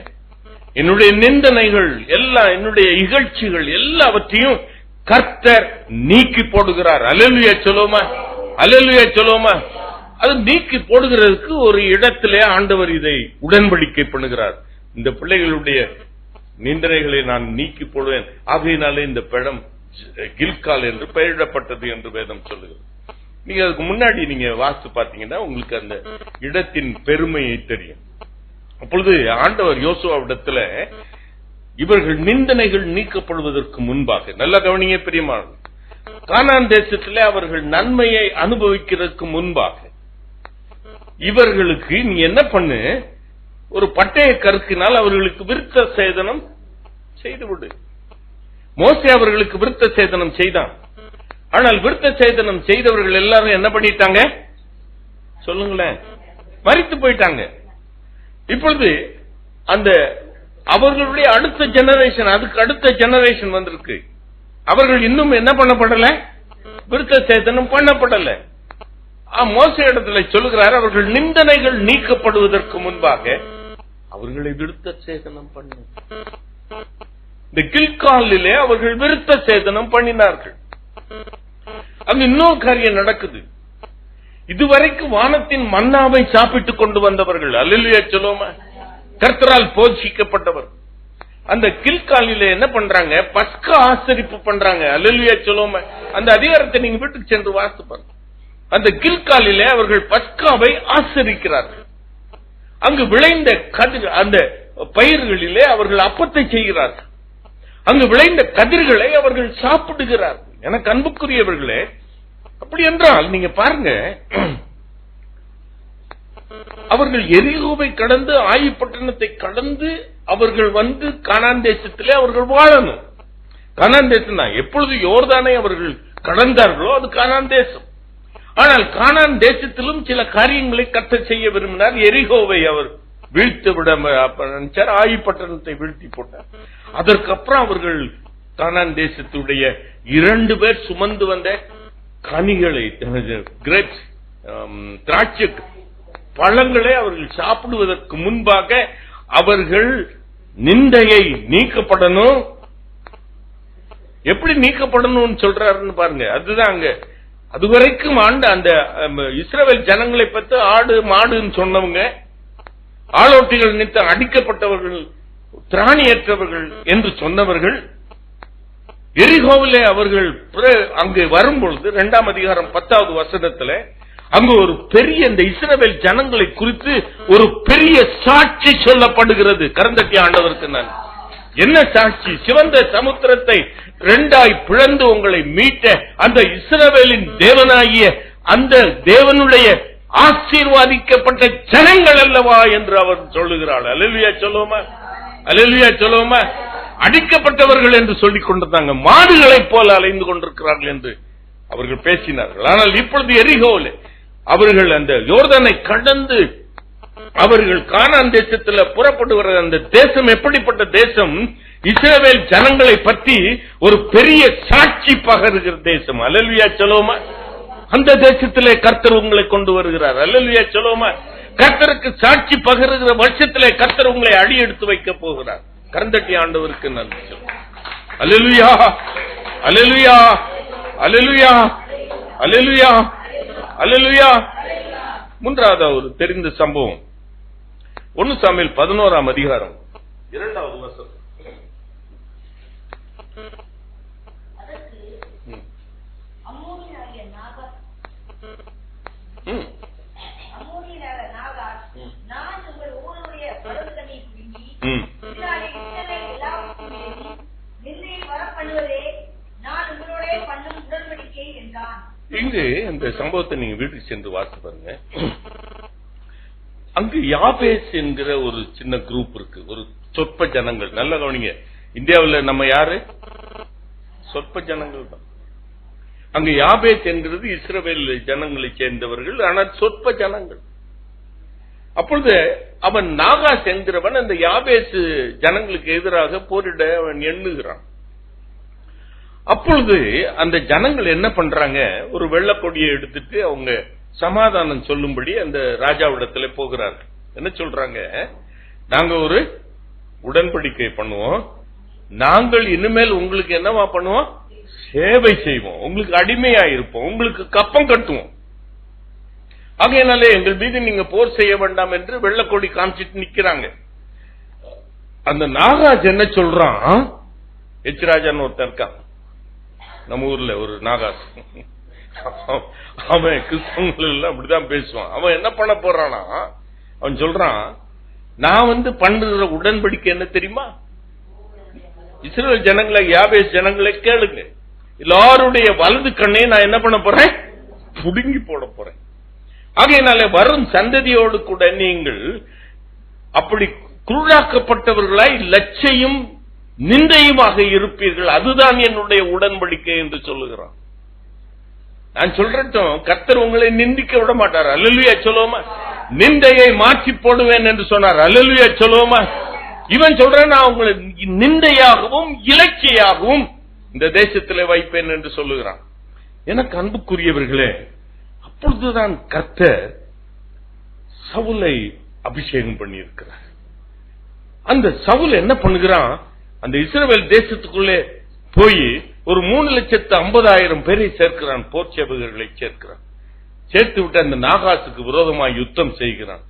என்னுடைய நிந்தனைகள் எல்லாம், என்னுடைய இகழ்ச்சிகள் எல்லாவற்றையும் கர்த்தர் நீக்கி போடுகிறார். அல்லேலூயா சொல்லுவோமா? அல்லேலூயா சொல்லுவோமா? அது நீக்கி போடுகிறதுக்கு ஒரு இடத்திலே ஆண்டவர் இதை உடன்படிக்கை பண்ணுகிறார். இந்த பிள்ளைகளுடைய நிந்தனைகளை நான் நீக்கி போடுவேன், ஆகையினாலே இந்த பழம் கில்கால் என்று பெயரிடப்பட்டது என்று வேதம் சொல்லுகிறது. நீங்க அதுக்கு முன்னாடி நீங்க வாசித்து பார்த்தீங்கன்னா உங்களுக்கு அந்த இடத்தின் பெருமையை தெரியும். அப்பொழுது ஆண்டவர் யோசுவாவிடத்துல இவர்கள் நிந்தனைகள் நீக்கப்படுவதற்கு முன்பாக, நல்ல கவனிங்க பிரியமானவர்களே, கானான் தேசத்திலே அவர்கள் நன்மையை அனுபவிக்கிறதுக்கு முன்பாக இவர்களுக்கு நீ என்ன பண்ணு, ஒரு பட்டய கருக்கினால் அவர்களுக்கு விருத்த சேதனம் செய்துவிடு. மோசே அவர்களுக்கு விருத்த சேதனம் செய்தான். ஆனால் விருத்த சேதனம் செய்தவர்கள் எல்லாரும் என்ன பண்ணிட்டாங்க சொல்லுங்களேன்? மரித்து போயிட்டாங்க. இப்பொழுது அந்த அவர்களுடைய அடுத்த ஜெனரேஷன், அதுக்கு அடுத்த ஜெனரேஷன் வந்திருக்கு. அவர்கள் இன்னும் என்ன பண்ணப்படல? விருத்த சேதனம் பண்ணப்படல. மோசே இடத்துல சொல்லுகிறார், அவர்கள் நிந்தனைகள் நீக்கப்படுவதற்கு முன்பாக அவர்களை விருத்த சேதனம் பண்ணு. இந்த கில்காலிலே அவர்கள் விருத்த சேதனம் பண்ணினார்கள். அங்க இன்னொரு காரியம் நடக்குது. இதுவரைக்கும் வானத்தின் மன்னாவை சாப்பிட்டுக் கொண்டு வந்தவர்கள், அல்லேலூயா சொல்லுவோமா, கர்த்தரால் போஷிக்கப்பட்டவர், அந்த கில்காலிலே என்ன பண்றாங்க? பஸ்கா ஆசரிப்பு பண்றாங்க. அல்லேலூயா சொல்லுவோமா? அந்த அதிகாரத்தை நீங்க வீட்டுக்கு சென்று வாசித்து பாருங்க. அந்த கில்காலிலே அவர்கள் பஸ்காவை ஆசரிக்கிறார்கள். அங்கு விளைந்த கதிர், அந்த பயிர்களிலே அவர்கள் அப்பத்தை செய்கிறார்கள். அங்கு விளைந்த கதிர்களை அவர்கள் சாப்பிடுகிறார்கள். எனக்கு அன்புக்குரியவர்களே, அப்படி என்றால் நீங்க பாருங்க, அவர்கள் எரிகோவை கடந்து ஆயி பட்டணத்தை கடந்து அவர்கள் வந்து கானான் தேசத்திலே அவர்கள் வாழணும். கானான் தேசம் தான். எப்பொழுது யோர்தானை அவர்கள் கடந்தார்களோ அது கானான் தேசம். ஆனால் கானான் தேசத்திலும் சில காரியங்களை கர்த்தர் செய்ய விரும்பினார். எரிகோவை அவர் வீழ்த்து விட நினைச்சார், ஆயி பட்டணத்தை வீழ்த்தி போட்டார். அதற்கப்புறம் அவர்கள் கானான் தேசத்துடைய 2 பேர் சுமந்து வந்த கனிகளை, கிரேப்ஸ், திராட்சை பழங்களை அவர்கள் சாப்பிடுவதற்கு முன்பாக அவர்கள் நிந்தையை நீக்கப்படணும். எப்படி நீக்கப்படணும்னு சொல்றாருன்னு பாருங்க. அதுதான் அங்க அதுவரைக்கும் ஆண்டு அந்த இஸ்ரவேல் ஜனங்களை பற்றி ஆடு மாடுன்னு சொன்னவங்க, ஆளோட்டிகள் நினைத்து அடிக்கப்பட்டவர்கள், திராணியற்றவர்கள் என்று சொன்னவர்கள், எரிகோவிலே அவர்கள் அங்கு வரும்பொழுது 2ஆம் அதிகாரம் 10வது வசனத்தில் அங்கு ஒரு பெரிய இந்த இஸ்ரவேல் ஜனங்களை குறித்து ஒரு பெரிய சாட்சி சொல்லப்படுகிறது. கரந்தட்டி ஆண்டவருக்கு நான் என்ன சாட்சி? சிவந்த சமுத்திரத்தை 2ஆய் பிளந்து உங்களை மீட்ட அந்த இஸ்ரவேலின் தேவனாகிய அந்த தேவனுடைய ஆசீர்வாதிக்கப்பட்ட ஜனங்கள் அல்லவா என்று அவர் சொல்லுகிறாள். அல்லேலூயா சொல்லுவோமா? அல்லேலூயா சொல்லுவோமா? அடிக்கப்பட்டவர்கள் என்று சொல்லிக் கொண்டிருந்தாங்க, மாடுகளைப் போல அலைந்து கொண்டிருக்கிறார்கள் என்று அவர்கள் பேசினார்கள். ஆனால் இப்பொழுது எரிகோவிலே அவர்கள் அந்த யோர்தானை கடந்து அவர்கள் கானான் தேசத்துல புறப்படுகிற அந்த தேசம் எப்படிப்பட்ட தேசம்? இஸ்ரவேல் ஜனங்களை பற்றி ஒரு பெரிய சாட்சி பகருகிற தேசம். அல்லேலூயா சொல்லுவோமா? அந்த தேசத்திலே கர்த்தர் உங்களை கொண்டு வருகிறார். அல்லேலூயா சொல்லுவோமா? கர்த்தருக்கு சாட்சி பகருகிற வருஷத்திலே கர்த்தர் உங்களை அடி எடுத்து வைக்க போகிறார். கரந்தட்டி ஆண்டவருக்கு நன்றி சொல்லுவோம். அல்லேலூயா, அல்லேலூயா, அல்லேலூயா, அல்லேலூயா, அல்லேலூயா. மூன்றாவது ஒரு தெரிந்த சம்பவம் 1 சாமுவேல் 11ஆம் அதிகாரம் 2வது வசனம். இங்கு இந்த சம்பவத்தை நீங்க வீட்டுக்கு சென்று வாசித்து பாருங்க. அங்கு யாபேஸ் என்கிற ஒரு சின்ன குரூப் இருக்கு, ஒரு சொற்ப ஜனங்கள். நல்ல கவனிங்க, இந்தியாவில் நம்ம யாரு? சொற்ப ஜனங்கள் தான். அங்கு யாபேஸ் என்கிறது இஸ்ரவேல் ஜனங்களை சேர்ந்தவர்கள், ஆனால் சொற்ப ஜனங்கள். அப்பொழுது அவன் நாகாஸ் என்கிறவன் அந்த யாபேஸ் ஜனங்களுக்கு எதிராக போரிட அவன் எண்ணுகிறான். அப்பொழுது அந்த ஜனங்கள் என்ன பண்றாங்க? ஒரு வெள்ளக்கொடியை எடுத்துட்டு அவங்க சமாதானம் சொல்லும்படி அந்த ராஜாவிடத்துல போகிறார்கள். என்ன சொல்றாங்க? நாங்க ஒரு உடன்படிக்கை பண்ணுவோம், நாங்கள் இனிமேல் உங்களுக்கு என்னவா பண்ணுவோம்? சேவை செய்வோம், உங்களுக்கு அடிமையா இருப்போம், உங்களுக்கு கப்பம் கட்டுவோம். ஆகையினாலே எங்கள் மீது நீங்க போர் செய்ய வேண்டாம் என்று வெள்ளக்கொடி காமிச்சிட்டு நிக்கிறாங்க. அந்த நாகாஜ் என்ன சொல்றான்? எச்ராஜான்னு ஒருத்தன் இருக்கான் நம்ம ஊர்ல, ஒரு நாகாஸ். அவன் கிறிஸ்தவங்கள் அப்படிதான் பேசுவான். அவன் என்ன பண்ண போறானா, அவன் சொல்றான், நான் பண்ணுற உடன்படிக்கை என்ன தெரியுமா? இஸ்ரவேல் ஜனங்களை, யாபேஸ் ஜனங்களை கேளுங்க, எல்லாருடைய வலது கண்ணை நான் என்ன பண்ண போறேன்? புடுங்கி போட போறேன். ஆகையினால வரும் சந்ததியோடு கூட நீங்கள் அப்படி குருடாக்கப்பட்டவர்களாய் லட்சையும் நிந்தையுமாக இருப்பீர்கள், அதுதான் என்னுடைய உடன்படிக்கை என்று சொல்லுகிறான். நான் சொல்றட்டும், கர்த்தர் உங்களை நிந்திக்க விட மாட்டார். அல்லேலூயா சொல்லுவோமா? நிந்தையை மாற்றி போடுவேன் என்று சொன்னார். அல்லேலூயா சொல்லுவோமா? இவன் சொல்றேன், நான் உங்களை நிந்தையாகவும் இலட்சியாகவும் இந்த தேசத்திலே வைப்பேன் என்று சொல்லுகிறான். எனக்கு அன்புக்குரியவர்களே, அப்பொழுதுதான் கர்த்தர் சவுலை அபிஷேகம் பண்ணி இருக்கிறார். அந்த சவுல் என்ன பண்ணுகிறான்? அந்த இஸ்ரவேல் தேசத்துக்குள்ளே போய் ஒரு 3,50,000 பேரை சேர்க்கிறான், போர் சேவகர்களை சேர்க்கிறான். சேர்த்து விட்டு அந்த நாகாசுக்கு விரோதமாக யுத்தம் செய்கிறான்,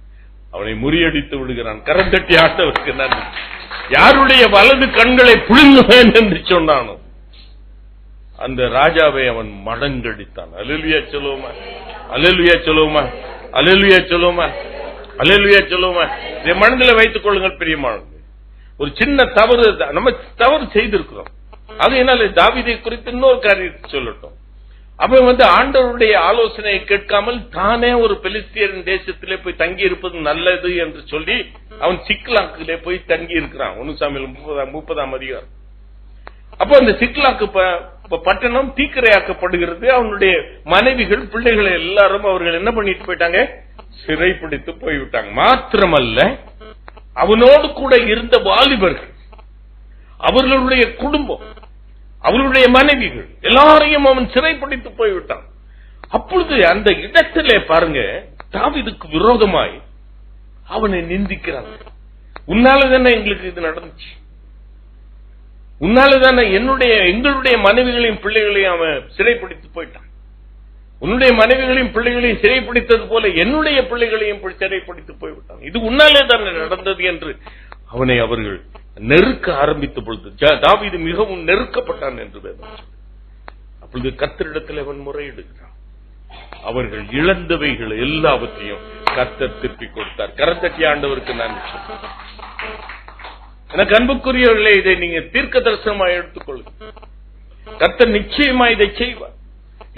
அவனை முறியடித்து விடுகிறான். கரந்தட்டி ஆண்டவருக்கு நன்றி. யாருடைய வலது கண்களை புழுங்குவேன் என்று சொன்னானோ அந்த ராஜாவை அவன் மடங்கடித்தான். அல்லேலூயா சொல்லுவோமா? அல்லேலூயா சொல்லுவோமா? அல்லேலூயா சொல்லுவோமா? அல்லேலூயா சொல்லுவோமா? இதை மனதில் வைத்துக் கொள்ளுங்கள் பிரியமானவர்களே. ஒரு சின்ன தவறு நம்ம தவறு செய்திருக்கிறோம். அதனால தாவீதை குறித்து இன்னொரு காரியத்தை சொல்லட்டும். அவன் ஆண்டவருடைய ஆலோசனையை கேட்காமல் தானே ஒரு பெலிஸ்தியரின் தேசத்திலே போய் தங்கி இருப்பது நல்லது என்று சொல்லி அவன் சிக்லாக்கிலே போய் தங்கி இருக்கிறான். 1 சாமுவேல் 30ஆம் அதிகாரம். அப்போ அந்த சிக்லாக்கு பட்டணம் தீக்கிரையாக்கப்படுகிறது. அவனுடைய மனைவிகள், பிள்ளைகளை எல்லாரும் அவர்கள் என்ன பண்ணிட்டு போயிட்டாங்க? சிறைப்பிடித்து போய்விட்டாங்க. மாத்திரமல்ல, அவனோடு கூட இருந்த வாலிபர்கள், அவர்களுடைய குடும்பம், அவர்களுடைய மனைவிகள் எல்லாரையும் அவன் சிறைப்பிடித்து போய்விட்டான். அப்பொழுது அந்த இடத்திலே பாருங்க, தாவீதுக்கு விரோதமாய் அவனை நிந்திக்கிறாங்க. உன்னாலதானே எங்களுக்கு இது நடந்துச்சு, உன்னாலதானே எங்களுடைய மனைவிகளையும் பிள்ளைகளையும் அவன் சிறைப்பிடித்து போயிட்டான். உன்னுடைய மனைவிகளையும் பிள்ளைகளையும் சிறைப்பிடித்தது போல என்னுடைய பிள்ளைகளையும் சிறைப்பிடித்து போய்விட்டான். இது உன்னாலே தான் நடந்தது என்று அவனை அவர்கள் நெருக்க ஆரம்பித்த பொழுது தாவீது மிகவும் நெருக்கப்பட்டான் என்று வேதம். அப்பொழுது கர்த்தரிடத்தில் அவன் முறையிடுகிறான். அவர்கள் இழந்தவைகள் எல்லாவற்றையும் கர்த்தர் திருப்பி கொடுத்தார். கரத்தட்டி ஆண்டவருக்கு நன்றி சொல்றேன். எனக்கு அன்புக்குரியவர்களே, இதை நீங்க தீர்க்க தரிசனமாக எடுத்துக்கொள்ளுங்க. கர்த்தர் நிச்சயமா இதை செய்வார்.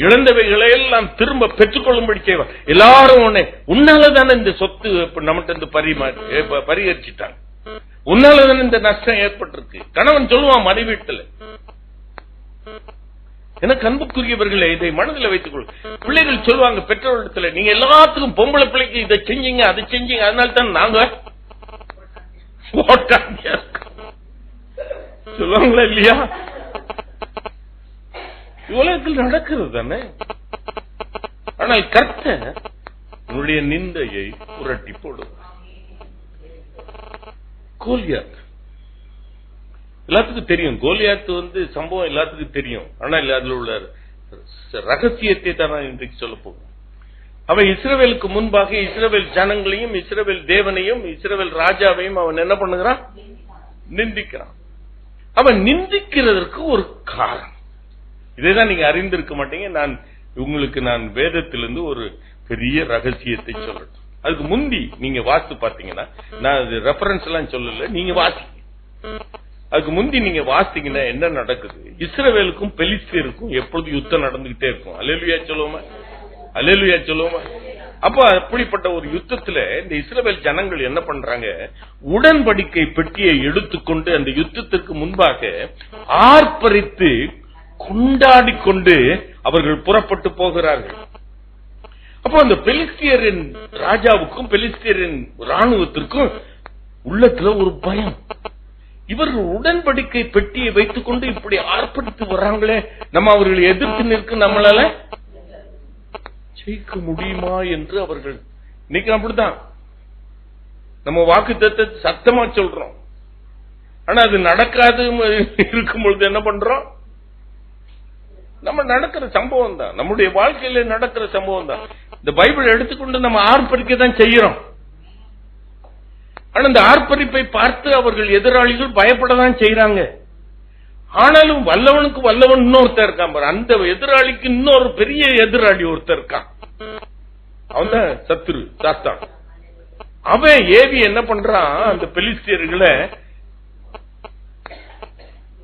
இழந்தவைகளை எல்லாம் திரும்ப பெற்றுக்கொள்ளும்படி செய்வார். எல்லாரும் உன்னாலதானே இந்த சொத்து நம்மகிட்ட பரிகரிச்சிட்டாங்க, உன்னாலதானே இந்த நஷ்டம் ஏற்பட்டிருக்கு. கணவன் சொல்லுவான் மனைவி வீட்டுல, எனக்கு அன்புக்குரியவர்களே, இதை மனதில் வைத்துக் கொள். பிள்ளைகள் சொல்லுவாங்க பெற்றோரிடத்துல, நீங்க எல்லாத்துக்கும் பொம்பளை பிள்ளைக்கு இதை செஞ்சீங்க அதை செஞ்சீங்க, அதனால தான் நாங்க சொல்லுவாங்களா இல்லையா? உலகத்தில் நடக்கிறது தானே. ஆனால் கர்த்தர் உன்னுடைய நிந்தையை புரட்டி போடுவார். கோலியாத் எல்லாத்துக்கும் தெரியும். கோலியாத் சம்பவம் எல்லாத்துக்கும் தெரியும். ஆனால் அதுல உள்ள ரகசியத்தை தான் நான் இன்றைக்கு சொல்ல போகிறேன். அவன் இஸ்ரவேலுக்கு முன்பாக இஸ்ரவேல் ஜனங்களையும் இஸ்ரவேல் தேவனையும் இஸ்ரவேல் ராஜாவையும் அவன் என்ன பண்ணுகிறான்? நிந்திக்கிறான். அவன் நிந்திக்கிறதற்கு ஒரு காரணம். இதைதான் நீங்க அறிந்திருக்க மாட்டீங்க. உங்களுக்கு நான் வேதத்திலிருந்து ஒரு பெரிய ரகசியத்தை சொல்லட்டும். அதுக்கு முந்தி நீங்க வாசித்து பாத்தீங்கன்னா, நான் அது ரெஃபரன்ஸ் எல்லாம் சொல்லல, நீங்க வாசிங்க. அதுக்கு முந்தி நீங்க வாசித்தீங்கன்னா என்ன நடக்குது? இஸ்ரவேலுக்கும் பெலிஸ்தீருக்கும் எப்பொழுது யுத்தம் நடந்துகிட்டே இருக்கும். அல்லேலூயா சொல்லுவோமா? அல்லேலூயா சொல்லுவோமா? அப்ப அப்படிப்பட்ட ஒரு யுத்தத்துல இந்த இஸ்ரவேல் ஜனங்கள் என்ன பண்றாங்க? உடன்படிக்கை பெட்டியை எடுத்துக்கொண்டு அந்த யுத்தத்திற்கு முன்பாக ஆர்ப்பரித்து கொண்டாடி கொண்டு அவர்கள் புறப்பட்டு போகிறார்கள். அப்போ அந்த பெலிஸ்தியரின் ராஜாவுக்கும் பெலிஸ்தியரின் ராணுவத்திற்கும் உள்ளத்துல ஒரு பயம். இவர்கள் உடன்படிக்கை பெட்டியை வைத்துக் கொண்டு இப்படி ஆர்ப்பரித்து வர்றாங்களே, நம்ம அவர்களை எதிர்த்து நிற்க நம்மளால ஜெயிக்க முடியுமா என்று அவர்கள் இன்னைக்கு அப்படித்தான் நம்ம வாக்குத்தத்தத்தை சத்தமா சொல்றோம். ஆனா அது நடக்காது இருக்கும் பொழுது என்ன பண்றோம்? நம்ம நடக்கிற சம்பவம் தான், நம்முடைய வாழ்க்கையில நடக்கிற சம்பவம் தான். இந்த பைபிள் எடுத்துக்கொண்டு நம்ம ஆர்ப்பரிக்க தான் செய்யறோம். ஆனா இந்த ஆர்ப்பரிப்பை பார்த்து அவர்கள் எதிராளிகள் பயப்படதான் செய்யறாங்க. ஆனாலும் வல்லவனுக்கு வல்லவன் இன்னொருத்தர் இருக்கான் பாரு. அந்த எதிராளிக்கு இன்னொரு பெரிய எதிராளி ஒருத்தர் இருக்கான். அவன் தான் சத்துரு, சாத்தான். அவன் ஏவி என்ன பண்றான்? அந்த பெலிஸ்தியர்களை,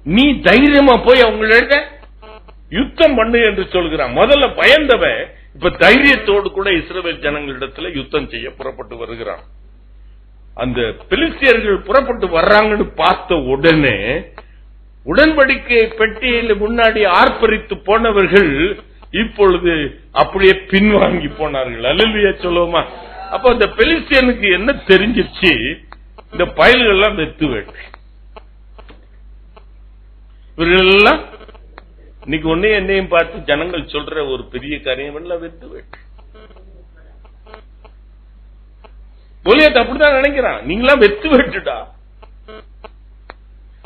நீ தைரியமா போய் அவங்கள யுத்தம் பண்ணு என்று சொல்கிறான். முதல்ல பயந்தவன் இப்ப தைரியத்தோடு கூட இஸ்ரவேல் ஜனங்களிடத்துல யுத்தம் செய்ய புறப்பட்டு வருகிறான். அந்த பெலிஸ்தியர்கள் புறப்பட்டு வர்றாங்கன்னு பார்த்த உடனே உடன்படிக்கை பெட்டியில முன்னாடி ஆர்ப்பரித்து போனவர்கள் இப்பொழுது அப்படியே பின்வாங்கி போனார்கள். அல்லேலூயா சொல்லுவோமா? அப்ப அந்த பெலிஸ்தியனுக்கு என்ன தெரிஞ்சிச்சு? இந்த பயல்கள் எல்லாம் வெத்து வேட்டு, இவர்கள் எல்லாம் இன்னைக்கு ஒன்னே என்னையும் பார்த்து ஜனங்கள் சொல்ற ஒரு பெரிய காரியம் எல்லாம் வெத்து வேட்டு. கோலியாத் அப்படிதான் நினைக்கிறான், நீங்களா வெத்து வெட்டுடா.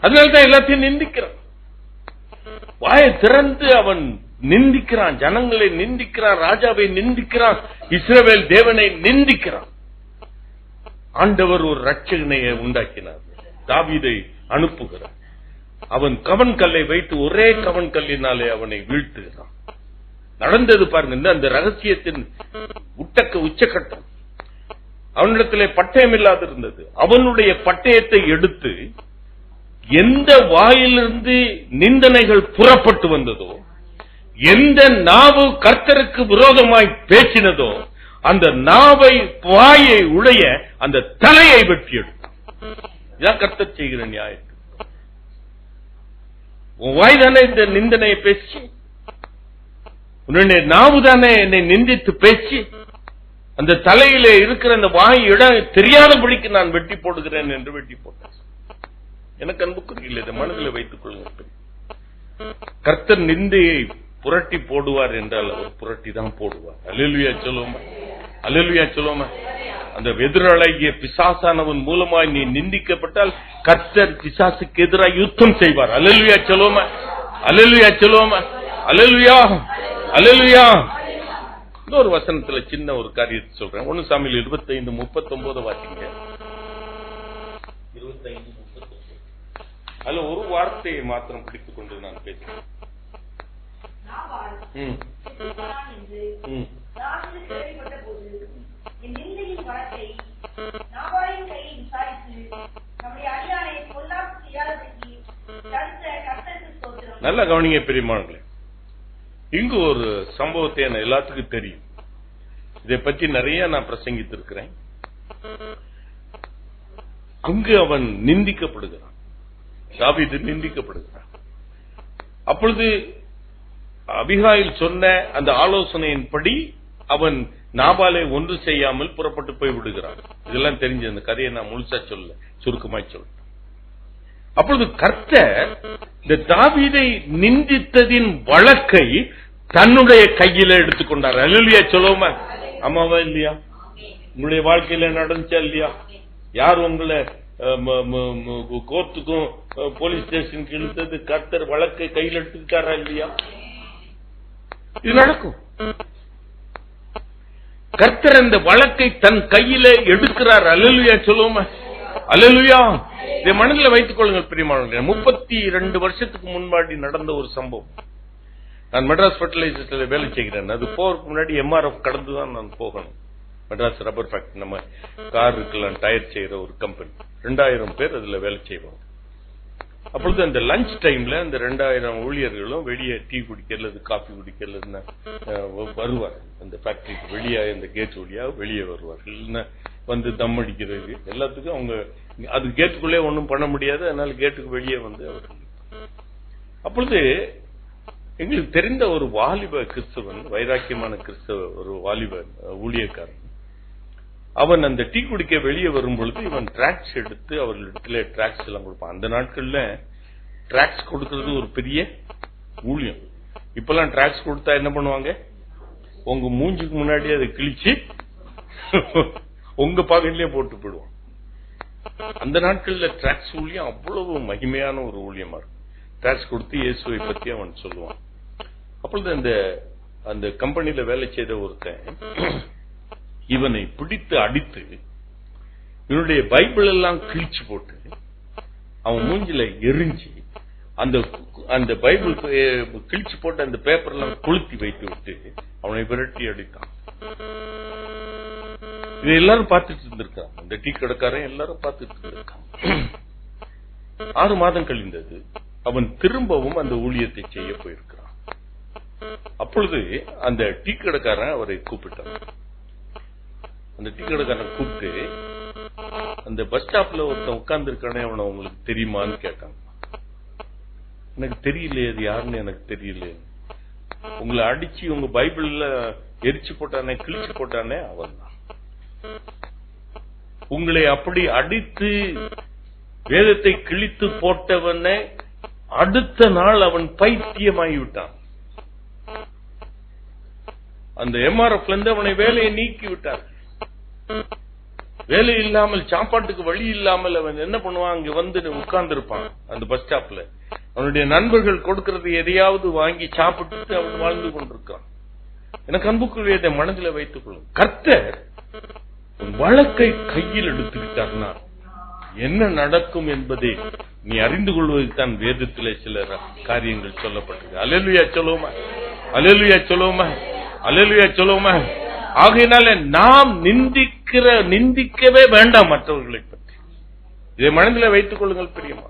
அதனால்தான் எல்லாத்தையும் நிந்திக்கிறான். வாயை திறந்து அவன் நிந்திக்கிறான், ஜனங்களை நிந்திக்கிறான், ராஜாவை நிந்திக்கிறான், இஸ்ரவேல் தேவனை நிந்திக்கிறான். ஆண்டவர் ஒரு ரட்சகனை உண்டாக்கினார், தாவீதை அனுப்புகிறார். அவன் கவன் கல்லை வைத்து ஒரே கவன் கல்லினாலே அவனை வீழ்த்துகிறான். நடந்தது பாருங்க, அந்த ரகசியத்தின் உச்சகட்டம். அவனிடத்திலே பட்டயம் இல்லாது இருந்தது. அவனுடைய பட்டயத்தை எடுத்து எந்த வாயிலிருந்து நிந்தனைகள் புறப்பட்டு வந்ததோ, எந்த நாவு கர்த்தருக்கு விரோதமாய் பேசினதோ, அந்த நாவை வாயை உடைய அந்த தலையை வெட்டி எடுத்தான். இதான் கர்த்தர் செய்கிற நியாயம். உன் வாய் தானே இந்த நிந்தனையை பேசி, உன்னுடைய நாவு தானே என்னை நிந்தித்து பேசி, அந்த தலையிலே இருக்கிற அந்த வாய் இடம் தெரியாதபடிக்கு நான் வெட்டி போடுகிறேன் என்று வெட்டி போட்டேன். எனக்கு அன்புக்குரியவர்களே, இதை மனதில் வைத்துக் கொள்ளுங்கள். கர்த்தர் நிந்தையை புரட்டி போடுவார் என்றால் அவர் புரட்டி தான் போடுவார். அல்லேலூயா சொல்லுவோமா? அல்லேலூயா சொல்லுவோமா? அந்த எதிராளிய பிசாசானவன் மூலமாய் நீ நிந்திக்கப்பட்டால் கர்த்தர் பிசாசுக்கு எதிராக யுத்தம் செய்வார். அல்லேலூயா சொல்லுவோமா? அல்லேலூயா சொல்லுவோமா? அல்லேலூயா, அல்லேலூயா. இன்னொரு வசனத்துல சின்ன ஒரு காரியத்தை சொல்றேன். 1 சாமுவேல் 25:39 வாசிங்க. 25:39. அதுல ஒரு வார்த்தையை மாத்திரம் பிடித்துக் கொண்டு நான் பேசுறேன். நல்ல கவனிங்க பெரியமானங்களே. இங்கு ஒரு சம்பவத்தை என்ன எல்லாத்துக்கும் தெரியும். இதை பற்றி நிறைய நான் பிரசங்கித்திருக்கிறேன். அங்கு அவன் நிந்திக்கப்படுகிறான், தாவீது நிந்திக்கப்படுகிறான். அப்பொழுது அபிகாயில் சொன்ன அந்த ஆலோசனையின்படி அவன் நாபாலை ஒன்று செய்யாமல் புறப்பட்டு போய் விடுகிறான். இதெல்லாம் தெரிஞ்ச அந்த கதையை நான் முழுசா சொல்ல, சுருக்கமாய் சொல்ல. அப்பொழுது கர்த்தர் இந்த தாவீதை நிந்தித்ததின் வழக்கை தன்னுடைய கையில எடுத்துக்கொண்டார். அல்லேலூயா சொல்லுவோமா? ஆமாவா இல்லையா? உங்களுடைய வாழ்க்கையில நடந்துச்சா இல்லையா? யார் உங்களை கோர்ட்டுக்கும் போலீஸ் ஸ்டேஷனுக்கு இழுத்தது? கர்த்தர் வழக்கை கையில் எடுத்துக்கிட்டாரா இல்லையா? இது நடக்கும். கர்த்தர் அந்த வழக்கை தன் கையில எடுக்கிறார். அல்லேலூயா சொல்லுவோமா? அல்லேலூயா. இதை மனதில் வைத்துக் கொள்ளுங்கள் பிரியமானவர்களே. 32 வருஷத்துக்கு முன்னாடி நடந்த ஒரு சம்பவம். நான் மெட்ராஸ் ஃபெர்டிலைசர்ஸ்ல வேலை செய்கிறேன். அது போறதுக்கு முன்னாடி MRF கடந்துதான் நான் போகணும். மெட்ராஸ் ரப்பர் ஃபேக்டரி, நம்ம காருக்கெல்லாம் டயர் செய்யற ஒரு கம்பெனி. 2000 பேர் அதுல வேலை செய்வாங்க. அப்பொழுது அந்த லஞ்ச் டைம்ல அந்த 2000 ஊழியர்களும் வெளியே டீ குடிக்கிறது, காபி குடிக்கிறது வருவார். அந்த ஃபேக்டரிக்கு வெளியே, அந்த கேட் வழியா வெளியே வருவார்கள். வந்து தம் அடிக்கிறது எல்லாத்துக்கும் அவங்க அது கேட்டுக்குள்ளே ஒன்றும் பண்ண முடியாது. அதனால கேட்டுக்கு வெளியே வந்து அவர்கள். அப்பொழுது எங்களுக்கு தெரிந்த ஒரு வாலிப கிறிஸ்தவன், வைராக்கியமான கிறிஸ்தவ ஒரு வாலிப ஊழியக்காரன், அவன் அந்த டீ குடிக்க வெளியே வரும் பொழுது இவன் டிராக்ஸ் எடுத்து அவர்களிடத்துல டிராக்ஸ் எல்லாம் கொடுப்பான். அந்த நாட்கள்ல டிராக்ஸ் கொடுக்கறது ஒரு பெரிய ஊழியம். இப்பெல்லாம் டிராக்ஸ் கொடுத்தா என்ன பண்ணுவாங்க? உங்க மூஞ்சுக்கு முன்னாடி அதை கிழிச்சு உங்க பாக்கெட்லயே போட்டு போடுவான். அந்த நாட்கள்ல டிராக்ஸ் ஊழியம் அவ்வளவு மகிமையான ஒரு ஊழியமா இருக்கும். டிராக்ஸ் கொடுத்து இயேசுவை பத்தி அவன் சொல்லுவான். அப்பொழுது அந்த கம்பெனியில வேலை செய்த ஒருத்தன் இவனை பிடித்து அடித்து இவனுடைய பைபிள் எல்லாம் கிழிச்சு போட்டு அவன் மூஞ்சில எரிஞ்சு அந்த பைபிள் கிழிச்சு போட்டு அந்த பேப்பர் எல்லாம் கொளுத்தி வைத்து விட்டு அவனை விரட்டி அடித்தான். இதை எல்லாரும் பார்த்துட்டு இருந்திருக்காங்க. இந்த டீ கடைக்காரன் எல்லாரும் பார்த்துட்டு இருந்திருக்காங்க. 6 மாதம் கழிந்தது. அவன் திரும்பவும் அந்த ஊழியத்தை செய்ய போயிருக்கிறான். அப்பொழுது அந்த டீ கடைக்காரன் அவரை கூப்பிட்டான். அந்த டீ கடைக்காரன் கூப்பிட்டு, அந்த பஸ் ஸ்டாப்ல ஒருத்தன் உட்கார்ந்து இருக்கானே, அவனை உங்களுக்கு தெரியுமான்னு கேட்டான். எனக்கு தெரியலையே, அது யாருன்னு எனக்கு தெரியல. உங்களை அடிச்சு உங்க பைபிள்ல எரிச்சு போட்டானே, கிழிச்சு போட்டானே, அவன் தான். உங்களை அப்படி அடித்து வேதத்தை கிழித்து போட்டவனை அடுத்த நாள் அவன் பைத்தியமாகிவிட்டான். அந்த MRF இருந்து அவனை வேலையை நீக்கி விட்டார். வேலை இல்லாமல், சாப்பாட்டுக்கு வழி இல்லாமல் அவன் என்ன பண்ணுவான்? அங்க வந்து உட்கார்ந்து இருப்பான் அந்த பஸ் ஸ்டாப்ல. அவனுடைய நண்பர்கள் கொடுக்கறது எதையாவது வாங்கி சாப்பிட்டு அவன் வாழ்ந்து கொண்டிருக்கான். எனக்கு அன்புக்குரியதை மனதில் வைத்துக் கொள்ளும். கர்த்தர் வழக்கை கையில் எடுத்துக்கிட்டார்னா என்ன நடக்கும் என்பதை நீ அறிந்து கொள்வதுதான் வேதத்திலே சில காரியங்கள் சொல்லப்பட்டிருக்கு. அல்லேலூயா சொல்லுவோமா? அல்லேலூயா சொல்லுவோமா? அல்லேலூயா சொல்லுவோமா? ஆகையினால நாம் நிந்திக்கவே வேண்டாம் மற்றவர்களை பற்றி. இதை மனதில் வைத்துக் கொள்ளுங்கள் பிரியமா.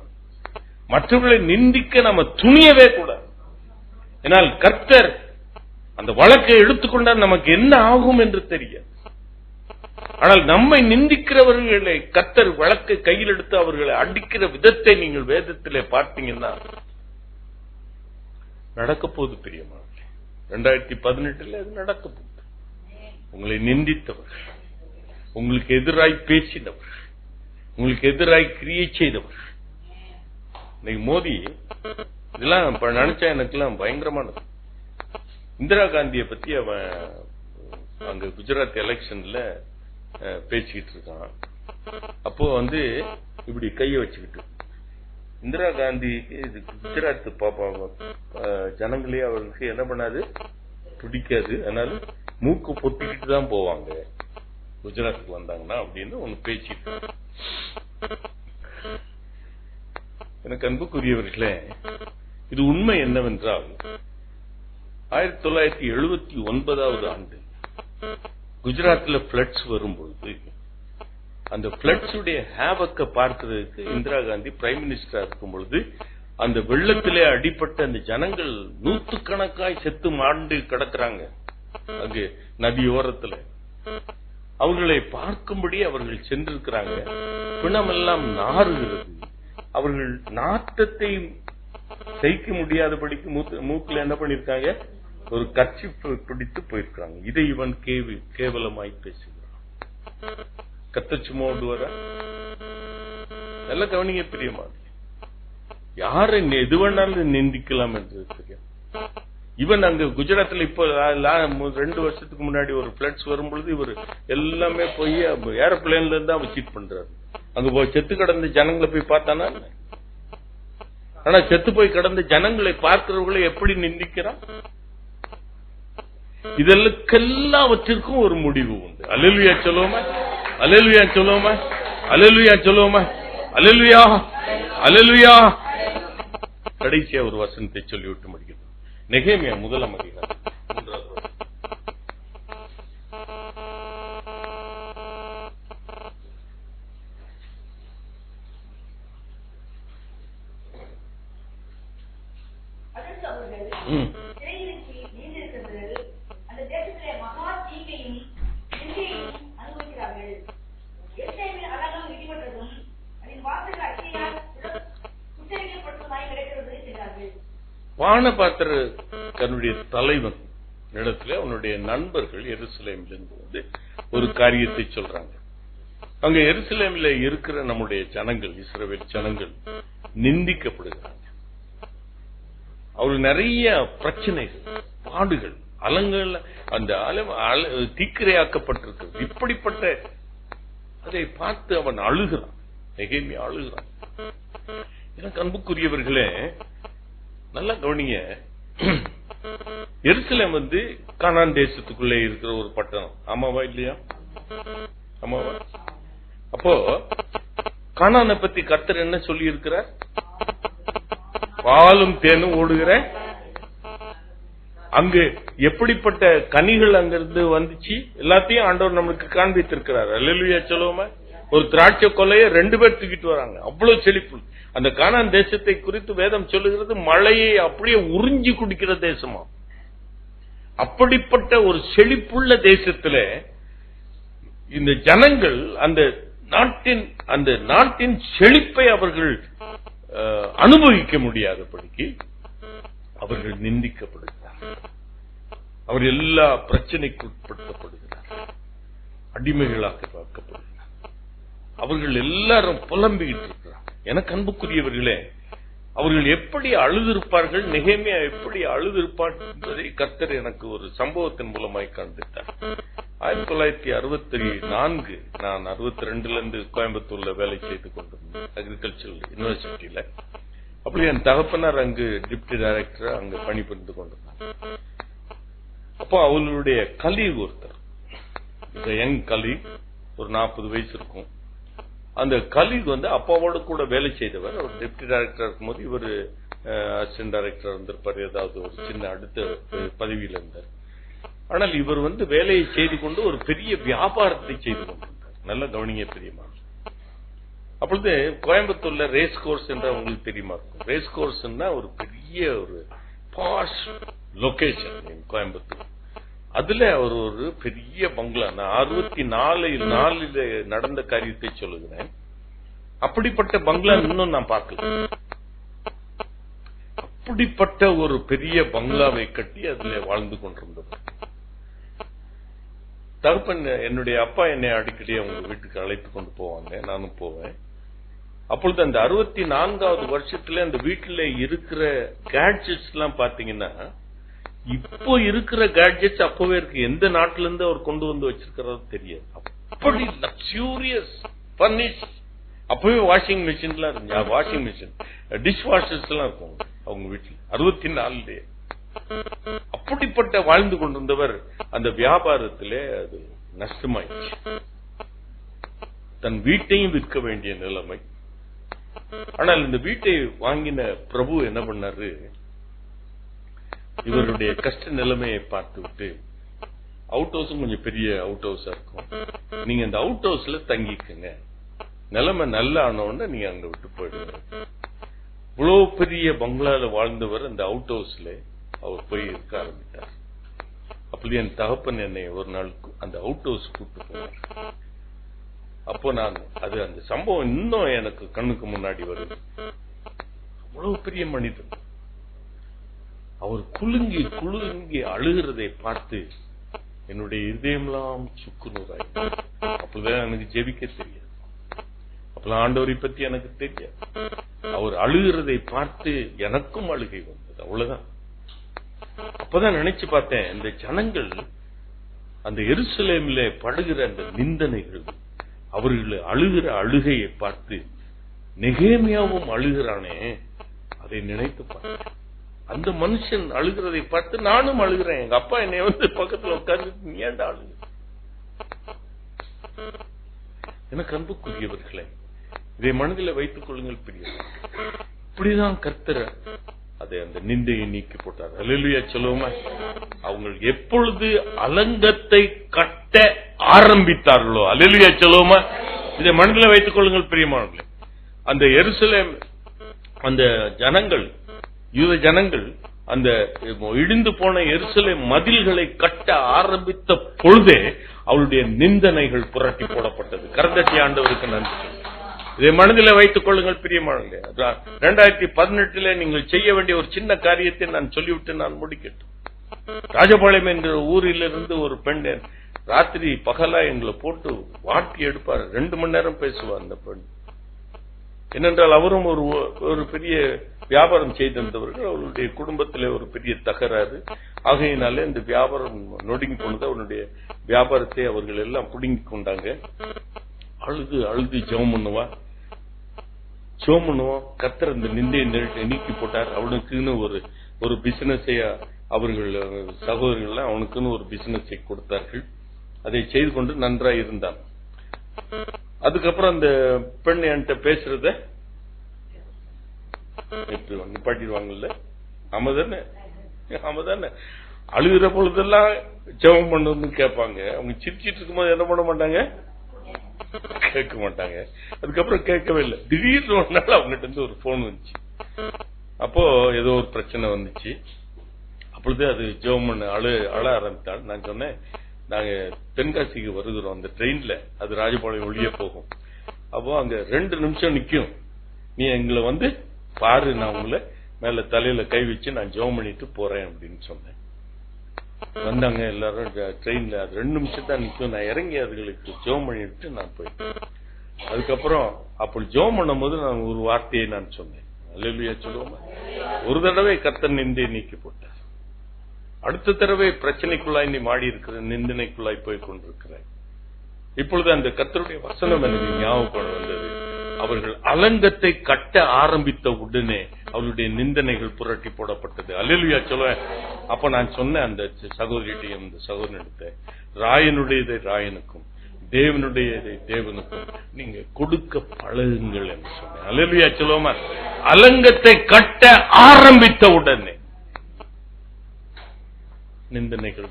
மற்றவர்களை நிந்திக்க நம்ம துணியவே கூடாது. ஏனால் கர்த்தர் அந்த வழக்கை எடுத்துக்கொண்டால் நமக்கு என்ன ஆகும் என்று தெரியாது. ஆனால் நம்மை நிந்திக்கிறவர்களை கர்த்தர் வழக்கை கையில் எடுத்து அவர்களை அடிக்கிற விதத்தை நீங்கள் வேதத்திலே பார்த்தீங்கன்னா நடக்க போகுது பிரியமானவர்களே. 2018 அது நடக்க போகுது. உங்களை நிந்தித்தவர்கள், உங்களுக்கு எதிராய் பேசினவர்கள், உங்களுக்கு எதிராய் கிரியை செய்தவர்கள். இன்னைக்கு மோடி இதெல்லாம் நினைச்சா எனக்குலாம் பயங்கரமானது. இந்திரா காந்தியை பத்தி அவன் அங்க குஜராத் எலெக்ஷன்ல பேசிக்கிட்டு இருக்கான். அப்போ வந்து இப்படி கைய வச்சுக்கிட்டு இந்திரா காந்தி குஜராத் ஜனங்களே அவர்களுக்கு என்ன பண்ணாது, பிடிக்காது. அதனால மூக்கு பொத்திக்கிட்டு தான் போவாங்க குஜராத்துக்கு வந்தாங்கன்னா அப்படின்னு ஒண்ணு பேசிட்டு. எனக்கு அன்புக்குரியவர்களே, இது உண்மை என்னவென்றால் 1979 ஆண்டு குஜராத்ல பிளட்ஸ் வரும்பொழுது அந்த பிளட்ஸ் உடைய ஹேவக்க பார்க்கிறதுக்கு இந்திரா காந்தி பிரைம் மினிஸ்டரா இருக்கும் பொழுது அந்த வெள்ளத்திலே அடிப்பட்ட அந்த ஜனங்கள் 100கணக்காய் செத்து மாண்டு கிடக்குறாங்க அங்கு நதியோரத்துல. அவர்களை பார்க்கும்படி அவர்கள் சென்றிருக்கிறாங்க. பிணமெல்லாம் நாறுகிறது. அவர்கள் நாட்டத்தை செய்ய முடியாதபடிக்கு மூக்குல என்ன பண்ணிருக்காங்க, ஒரு கர்ச்சிப் பிடித்து போயிருக்காங்க. இதை இவன் கேவலமாய் பேசுகிறான். கத்தச்சுமா கொண்டு வர நல்ல கவனிங்க பிரியமா. யாரை எது வேணாலும் நிந்திக்கலாம் என்று தெரியும். இவன் அங்க குஜராத்ல இப்ப 2 வருஷத்துக்கு முன்னாடி ஒரு பிளட்ஸ் வரும்பொழுது இவர் எல்லாமே போய் ஏரோப்ளேன்ல இருந்து அவன் சீட் பண்றாரு. அங்க போய் செத்து கிடந்த ஜனங்களை போய் பார்த்தானா? ஆனா செத்து போய் கிடந்த ஜனங்களை பார்க்கிறவர்களை எப்படி நிந்திக்கிறான்? இதெல்லாவற்றிற்கும் ஒரு முடிவு உண்டு. அல்லேலூயா சொல்லுவோமா, அல்லேலூயா சொல்லுவோமா, அல்லேலூயா சொல்லுவோமா, அல்லேலூயா, அல்லேலூயா. கடைசியா ஒரு வசனத்தை சொல்லிவிட்டு முடிக்கிறது. நெகேமியா 1ஆம் அதிகாரம் 3வது வசனம். அதற்கு அவர்கள் சிறையிருப்பில் நீண்டிருக்கிறவர்கள் அந்த தேசத்திலே மகா தீங்கையும் நிந்தையையும் அனுபவிக்கிறார்கள். எருசலேமின் அலங்கம் இடிபட்டதும் அதன் வாசல்கள் அக்கினியால் சுட்டரிக்கப்பட்டதுமாய் கிடைக்கிறது என்றார்கள். பானபாத்திரனுடைய தலைவன் இடத்துல அவனுடைய நண்பர்கள் எருசலேமிலிருந்து வந்து ஒரு காரியத்தை சொல்றாங்க. அங்க எருசலேமில் இருக்கிற நம்முடைய ஜனங்கள், இஸ்ரவேல் ஜனங்கள் நிந்திக்கப்படுகிறாங்க. அவர்கள் நிறைய பிரச்சனைகள், பாடுகள், அலங்கள் அந்த தீக்கிரையாக்கப்பட்டிருக்கிறது. இப்படிப்பட்ட அதை பார்த்து அவன் அழுகிறான். நெகேமியா அழுகிறான். எனக்கு அன்புக்குரியவர்களே, நல்லா கவனிங்க. எருசலேம் வந்து கானான் தேசத்துக்குள்ளே இருக்கிற ஒரு பட்டணம். ஆமாவா இல்லையா? ஆமாவா? அப்போ கானானை பத்தி கர்த்தர் என்ன சொல்லி இருக்கிறார்? பாலும் தேனும் ஓடுகிற, அங்கு எப்படிப்பட்ட கனிகள் அங்கிருந்து வந்துச்சு எல்லாத்தையும் ஆண்டவர் நம்மளுக்கு காண்பித்திருக்கிறார். அல்லேலூயா சொல்லுவோமா. ஒரு திராட்சை கொலையை 2 பேர் தூக்கிட்டு வராங்க. அவ்வளவு செழிப்பு. அந்த கானான் தேசத்தை குறித்து வேதம் சொல்லுகிறது, மழையை அப்படியே உறிஞ்சி குடிக்கிற தேசமா. அப்படிப்பட்ட ஒரு செழிப்புள்ள தேசத்துல இந்த ஜனங்கள் அந்த நாட்டின் செழிப்பை அவர்கள் அனுபவிக்க முடியாதபடிக்கு அவர்கள் நிந்திக்கப்படுகிறார்கள். அவர் எல்லா பிரச்சனைக்கு உட்படுத்தப்படுகிறார், அடிமைகளாக பார்க்கப்படுகிறார். அவர்கள் எல்லாரும் புலம்பிக்கிட்டு இருக்கிறார். எனக்கு அன்புக்குரியவர்களே, அவர்கள் எப்படி அழுதிருப்பார்கள், நெகேமியா எப்படி அழுதிருப்பார் என்பதை கர்த்தர் எனக்கு ஒரு சம்பவத்தின் மூலமாய் காண்பித்தார். 1964 நான் 62ல இருந்து கோயம்புத்தூர்ல வேலை செய்து கொண்டிருந்தேன், அக்ரிகல்ச்சர் யூனிவர்சிட்டியில. அப்படி என் தகப்பனார் அங்கு டிப்டி டைரக்டரா அங்கு பணிபுரிந்து கொண்டிருந்தார். அப்போ அவர்களுடைய கலீக் ஒருத்தர், யங் கலீக், ஒரு 40 வயசு இருக்கும். அந்த கலீக் வந்து அப்பாவோட கூட வேலை செய்தவர். அவர் டெப்டி டைரக்டர் இருக்கும்போது இவர் அசிஸ்டன்ட் டைரக்டர் இருந்திருப்பார், ஏதாவது ஒரு சின்ன அடுத்த பதவியில் இருந்தார். ஆனால் இவர் வந்து வேலையை செய்து கொண்டு ஒரு பெரிய வியாபாரத்தை செய்து கொண்டிருந்தார். நல்ல கவனிங்க பெரியமா. அப்பொழுது கோயம்புத்தூர்ல ரேஸ் கோர்ஸ் என்ற உங்களுக்கு தெரியுமா இருக்கும். ரேஸ் கோர்ஸ்னா ஒரு பெரிய ஒரு பாஷ் லொகேஷன் கோயம்புத்தூர். அதுல அவர் ஒரு பெரிய பங்களா, நான் 64 நடந்த காரியத்தை சொல்லுகிறேன். அப்படிப்பட்ட பங்களா இன்னும் நான் பார்க்கல. அப்படிப்பட்ட ஒரு பெரிய பங்களாவை கட்டி அதுல வாழ்ந்து கொண்டிருந்தவர். தகப்பன், என்னுடைய அப்பா என்னை அடிக்கடி அவங்க வீட்டுக்கு அழைத்து கொண்டு போவாங்க, நானும் போவேன். அப்பொழுது அந்த 64வது வருஷத்துல அந்த வீட்டுல இருக்கிற கேட்ஜெட்ஸ் எல்லாம் பாத்தீங்கன்னா, இப்போ இருக்கிற கேட்ஜெட்ஸ் அப்பவே இருக்கு. எந்த நாட்டில இருந்து அவர் கொண்டு வந்து வச்சிருக்கிறது தெரியாது. அப்படி லக்ஸூரியஸ் பர்னிஷ். அப்பவே வாஷிங் மிஷின் எல்லாம் இருக்கு. வாஷிங் மிஷின், டிஷ் வாஷர்ஸ் எல்லாம் இருக்கும் அவங்க வீட்டுல 64லே. அப்படிப்பட்ட வாழ்ந்து கொண்டிருந்தவர் அந்த வியாபாரத்திலே அது நஷ்டமாயிடுச்சு. தன் வீட்டையும் விற்க வேண்டிய நிலைமை. ஆனால் இந்த வீட்டை வாங்கின பிரபு என்ன பண்ணாரு, இவருடைய கஷ்ட நிலைமையை பார்த்து விட்டு, அவுட் ஹவுஸும் கொஞ்சம் பெரிய அவுட் ஹவுஸா இருக்கும், நீங்க இந்த அவுட் ஹவுஸ்ல தங்கிக்கங்க, நிலைமை நல்லா ஆனவுடனே நீங்க அங்க விட்டு போயிடுங்க. இவ்வளவு பெரிய பங்களால வாழ்ந்தவர் அந்த அவுட் ஹவுஸ்ல அவர் போய் இருக்க ஆரம்பித்தார். அப்படி என் தகப்பன் என்னை ஒரு நாள் அந்த அவுட் ஹவுஸ் கூப்பிட்டு போனார். அப்போ நான் அந்த சம்பவம் இன்னும் எனக்கு கண்ணுக்கு முன்னாடி வருது. அவ்வளவு பெரிய மனிதன், அவர் குலுங்கி குலுங்கி அழுகிறதை பார்த்து என்னுடைய இதயமெல்லாம் சுக்குநூறாய். அப்பதான் எனக்கு ஜெபிக்க தெரியாது, அப்பெல்லாம் ஆண்டவரை பத்தி எனக்கு தெரியாது. அவர் அழுகிறதை பார்த்து எனக்கும் அழுகை வந்தது, அவ்வளவுதான். அப்பதான் நினைச்சு பார்த்தேன், இந்த ஜனங்கள் அந்த எருசலேமில படுகிற அந்த நிந்தனைகள், அவர்கள் அழுகிற அழுகையை பார்த்து நெகேமியாவும் அழுகிறானே, அதை நினைத்து பார்த்தேன். அந்த மனுஷன் அழுகிறதை பார்த்து நானும் அழுகிறேன். எங்க அப்பா என்னை பக்கத்துல உட்கார்ந்து நீ ஏன்டா அழுகு? எனக்கு அன்புக்குரியவர்களே, இதை மனதில் வைத்துக் கொள்ளுங்கள் பிரியர்களே. இப்படிதான் கர்த்தர் அதை அந்த நிந்தையை நீக்கி போட்டார். அல்லேலூயா சொல்லுவோமா? அவங்க எப்பொழுது அலங்கத்தை கட்ட ஆரம்பித்தார்களோ, அல்லேலூயா சொல்லுவோமா? இதை மனதில் வைத்துக் கொள்ளுங்கள் பிரியமானவர்களே. அந்த எருசலேம் அந்த ஜனங்கள், யூத ஜனங்கள் அந்த இடிந்து போன எருசலேம் மதில்களை கட்ட ஆரம்பித்த பொழுதே அவளுடைய நிந்தனைகள் புரட்டி போடப்பட்டது. கரந்தட்டி ஆண்டவருக்கு நன்றி. இதை மனதில் வைத்துக் கொள்ளுங்கள் பிரியமானவர்களே. 2018 நீங்கள் செய்ய வேண்டிய ஒரு சின்ன காரியத்தை நான் சொல்லிவிட்டு நான் முடிக்கட்டும். ராஜபாளையம் என்ற ஊரிலிருந்து ஒரு பெண் ராத்திரி பகலா எங்களை போட்டு வாட்டி எடுப்பார். 2 மணி நேரம் பேசுவார் அந்த பெண். ஏனென்றால் அவரும் ஒரு பெரிய வியாபாரம் செய்திருந்தவர்கள். அவருடைய குடும்பத்திலே ஒரு பெரிய தகராறு ஆகையினாலே அந்த வியாபாரம் நொடுங்கி போனது. அவருடைய வியாபாரத்தை அவர்கள் எல்லாம் புடுங்கி கொண்டாங்க. அழுது அழுது ஜெபம் பண்ணுவோம். கர்த்தர் அந்த நிந்தையை நீக்கி போட்டார். அவனுக்குன்னு ஒரு பிசினஸை அவர்கள் சகோதரர்கள் அவனுக்குன்னு ஒரு பிசினஸை கொடுத்தார்கள். அதை செய்து கொண்டு நன்றாக இருந்தான். அதுக்கப்புறம் அந்த பெண் என்கிட்ட பேசுறத நிப்பாட்டிடுவாங்கல்ல. ஆமாதானே? அழுகிற பொழுதெல்லாம் ஜெபம் பண்ணணும்னு கேட்பாங்க. அவங்க சிரிச்சிட்டு இருக்கும்போது என்ன பண்ண மாட்டாங்க, கேட்க மாட்டாங்க. அதுக்கப்புறம் கேட்கவே இல்லை. திடீர்னு ஒரு நாள் அவங்ககிட்ட இருந்து ஒரு போன் வந்துச்சு. அப்போ ஏதோ ஒரு பிரச்சனை வந்துச்சு. அப்பொழுது அது ஜெபம் பண்ண அழ ஆரம்பித்தாள். நான் சொன்னேன், நாங்க தென்காசிக்கு வருகிறோம், அந்த ட்ரெயின்ல அது ராஜபாளையம் ஒளிய போகும். அப்போ அங்க 2 நிமிஷம் நிக்கும், நீ எங்களை பாரு, நான் உங்களை மேல தலையில கை வச்சு நான் ஜெபம் பண்ணிட்டு போறேன் அப்படின்னு சொன்னேன். வந்தாங்க எல்லாரும் ட்ரெயின்ல. அது 2 நிமிஷம் தான் நிக்கும். நான் இறங்கி அதுகளுக்கு ஜெபம் பண்ணிட்டு நான் போயிட்டேன். அதுக்கப்புறம் அப்படி ஜெபம் பண்ணும் போது நான் ஒரு வார்த்தையை நான் சொன்னேன். அல்லேலூயா சொல்லுவோமா? ஒரு தடவை கர்த்தர் நிந்தையை நீக்கி போட்டார். அடுத்த தடவை பிரச்சனைக்குள்ளாய் நீ மாடி இருக்கிற, நிந்தனைக்குள்ளாய் போய் கொண்டிருக்கிறேன். இப்பொழுது அந்த கர்த்தருடைய வசனம் எனக்கு ஞாபகம் வந்தது. அவர்கள் அலங்கத்தை கட்ட ஆரம்பித்த உடனே அவருடைய நிந்தனைகள் புரட்டி போடப்பட்டது. அல்லேலூயா சொல்லுவேன். அப்ப நான் சொன்னேன் அந்த சகோதரியிட்டையும் இந்த சகோதரனிடத்தை, ராயனுடையதை ராயனுக்கும் தேவனுடையதை தேவனுக்கும் நீங்க கொடுக்க பழகுங்கள் என்று சொன்னேன். அல்லேலூயா சொல்லுவோமா? அலங்கத்தை கட்ட ஆரம்பித்த உடனே நிந்தனைகள்.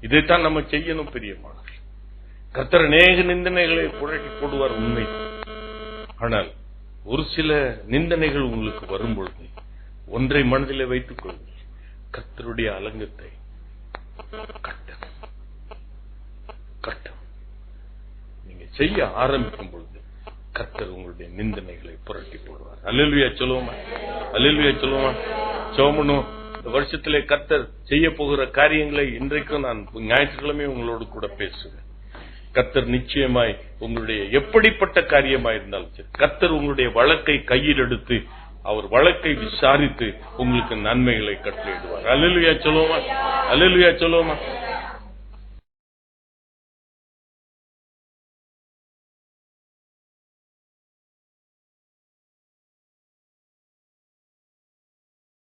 இதைத்தான் நம்ம செய்யணும் பிரியமானவர்களே. கர்த்தர் அநேக நிந்தனைகளை புரட்டி போடுவார், உண்மை. ஆனால் ஒரு சில நிந்தனைகள் உங்களுக்கு வரும்பொழுது ஒன்றை மனதிலே வைத்துக் கொள்ளுங்கள், கர்த்தருடைய அலங்கத்தை கட்டும். நீங்க செய்ய ஆரம்பிக்கும் பொழுது கர்த்தர் உங்களுடைய நிந்தனைகளை புரட்டி போடுவார். அல்லேலூயா சொல்லுவோமா? அல்லேலூயா சொல்லுவோமா? சோமனும் இந்த வருஷத்திலே கர்த்தர் செய்ய போகிற காரியங்களை இன்றைக்கும் நான் ஞாயிற்றுக்கிழமை உங்களோடு கூட பேசுவேன். கர்த்தர் நிச்சயமாய் உங்களுடைய எப்படிப்பட்ட காரியமாய் இருந்தாலும் சரி, கர்த்தர் உங்களுடைய வழக்கை கையில் எடுத்து அவர் வழக்கை விசாரித்து உங்களுக்கு நன்மைகளை கட்டளையிடுவார். அல்லேலூயா சொல்லுவோமா? அல்லேலூயா சொல்லுவோமா?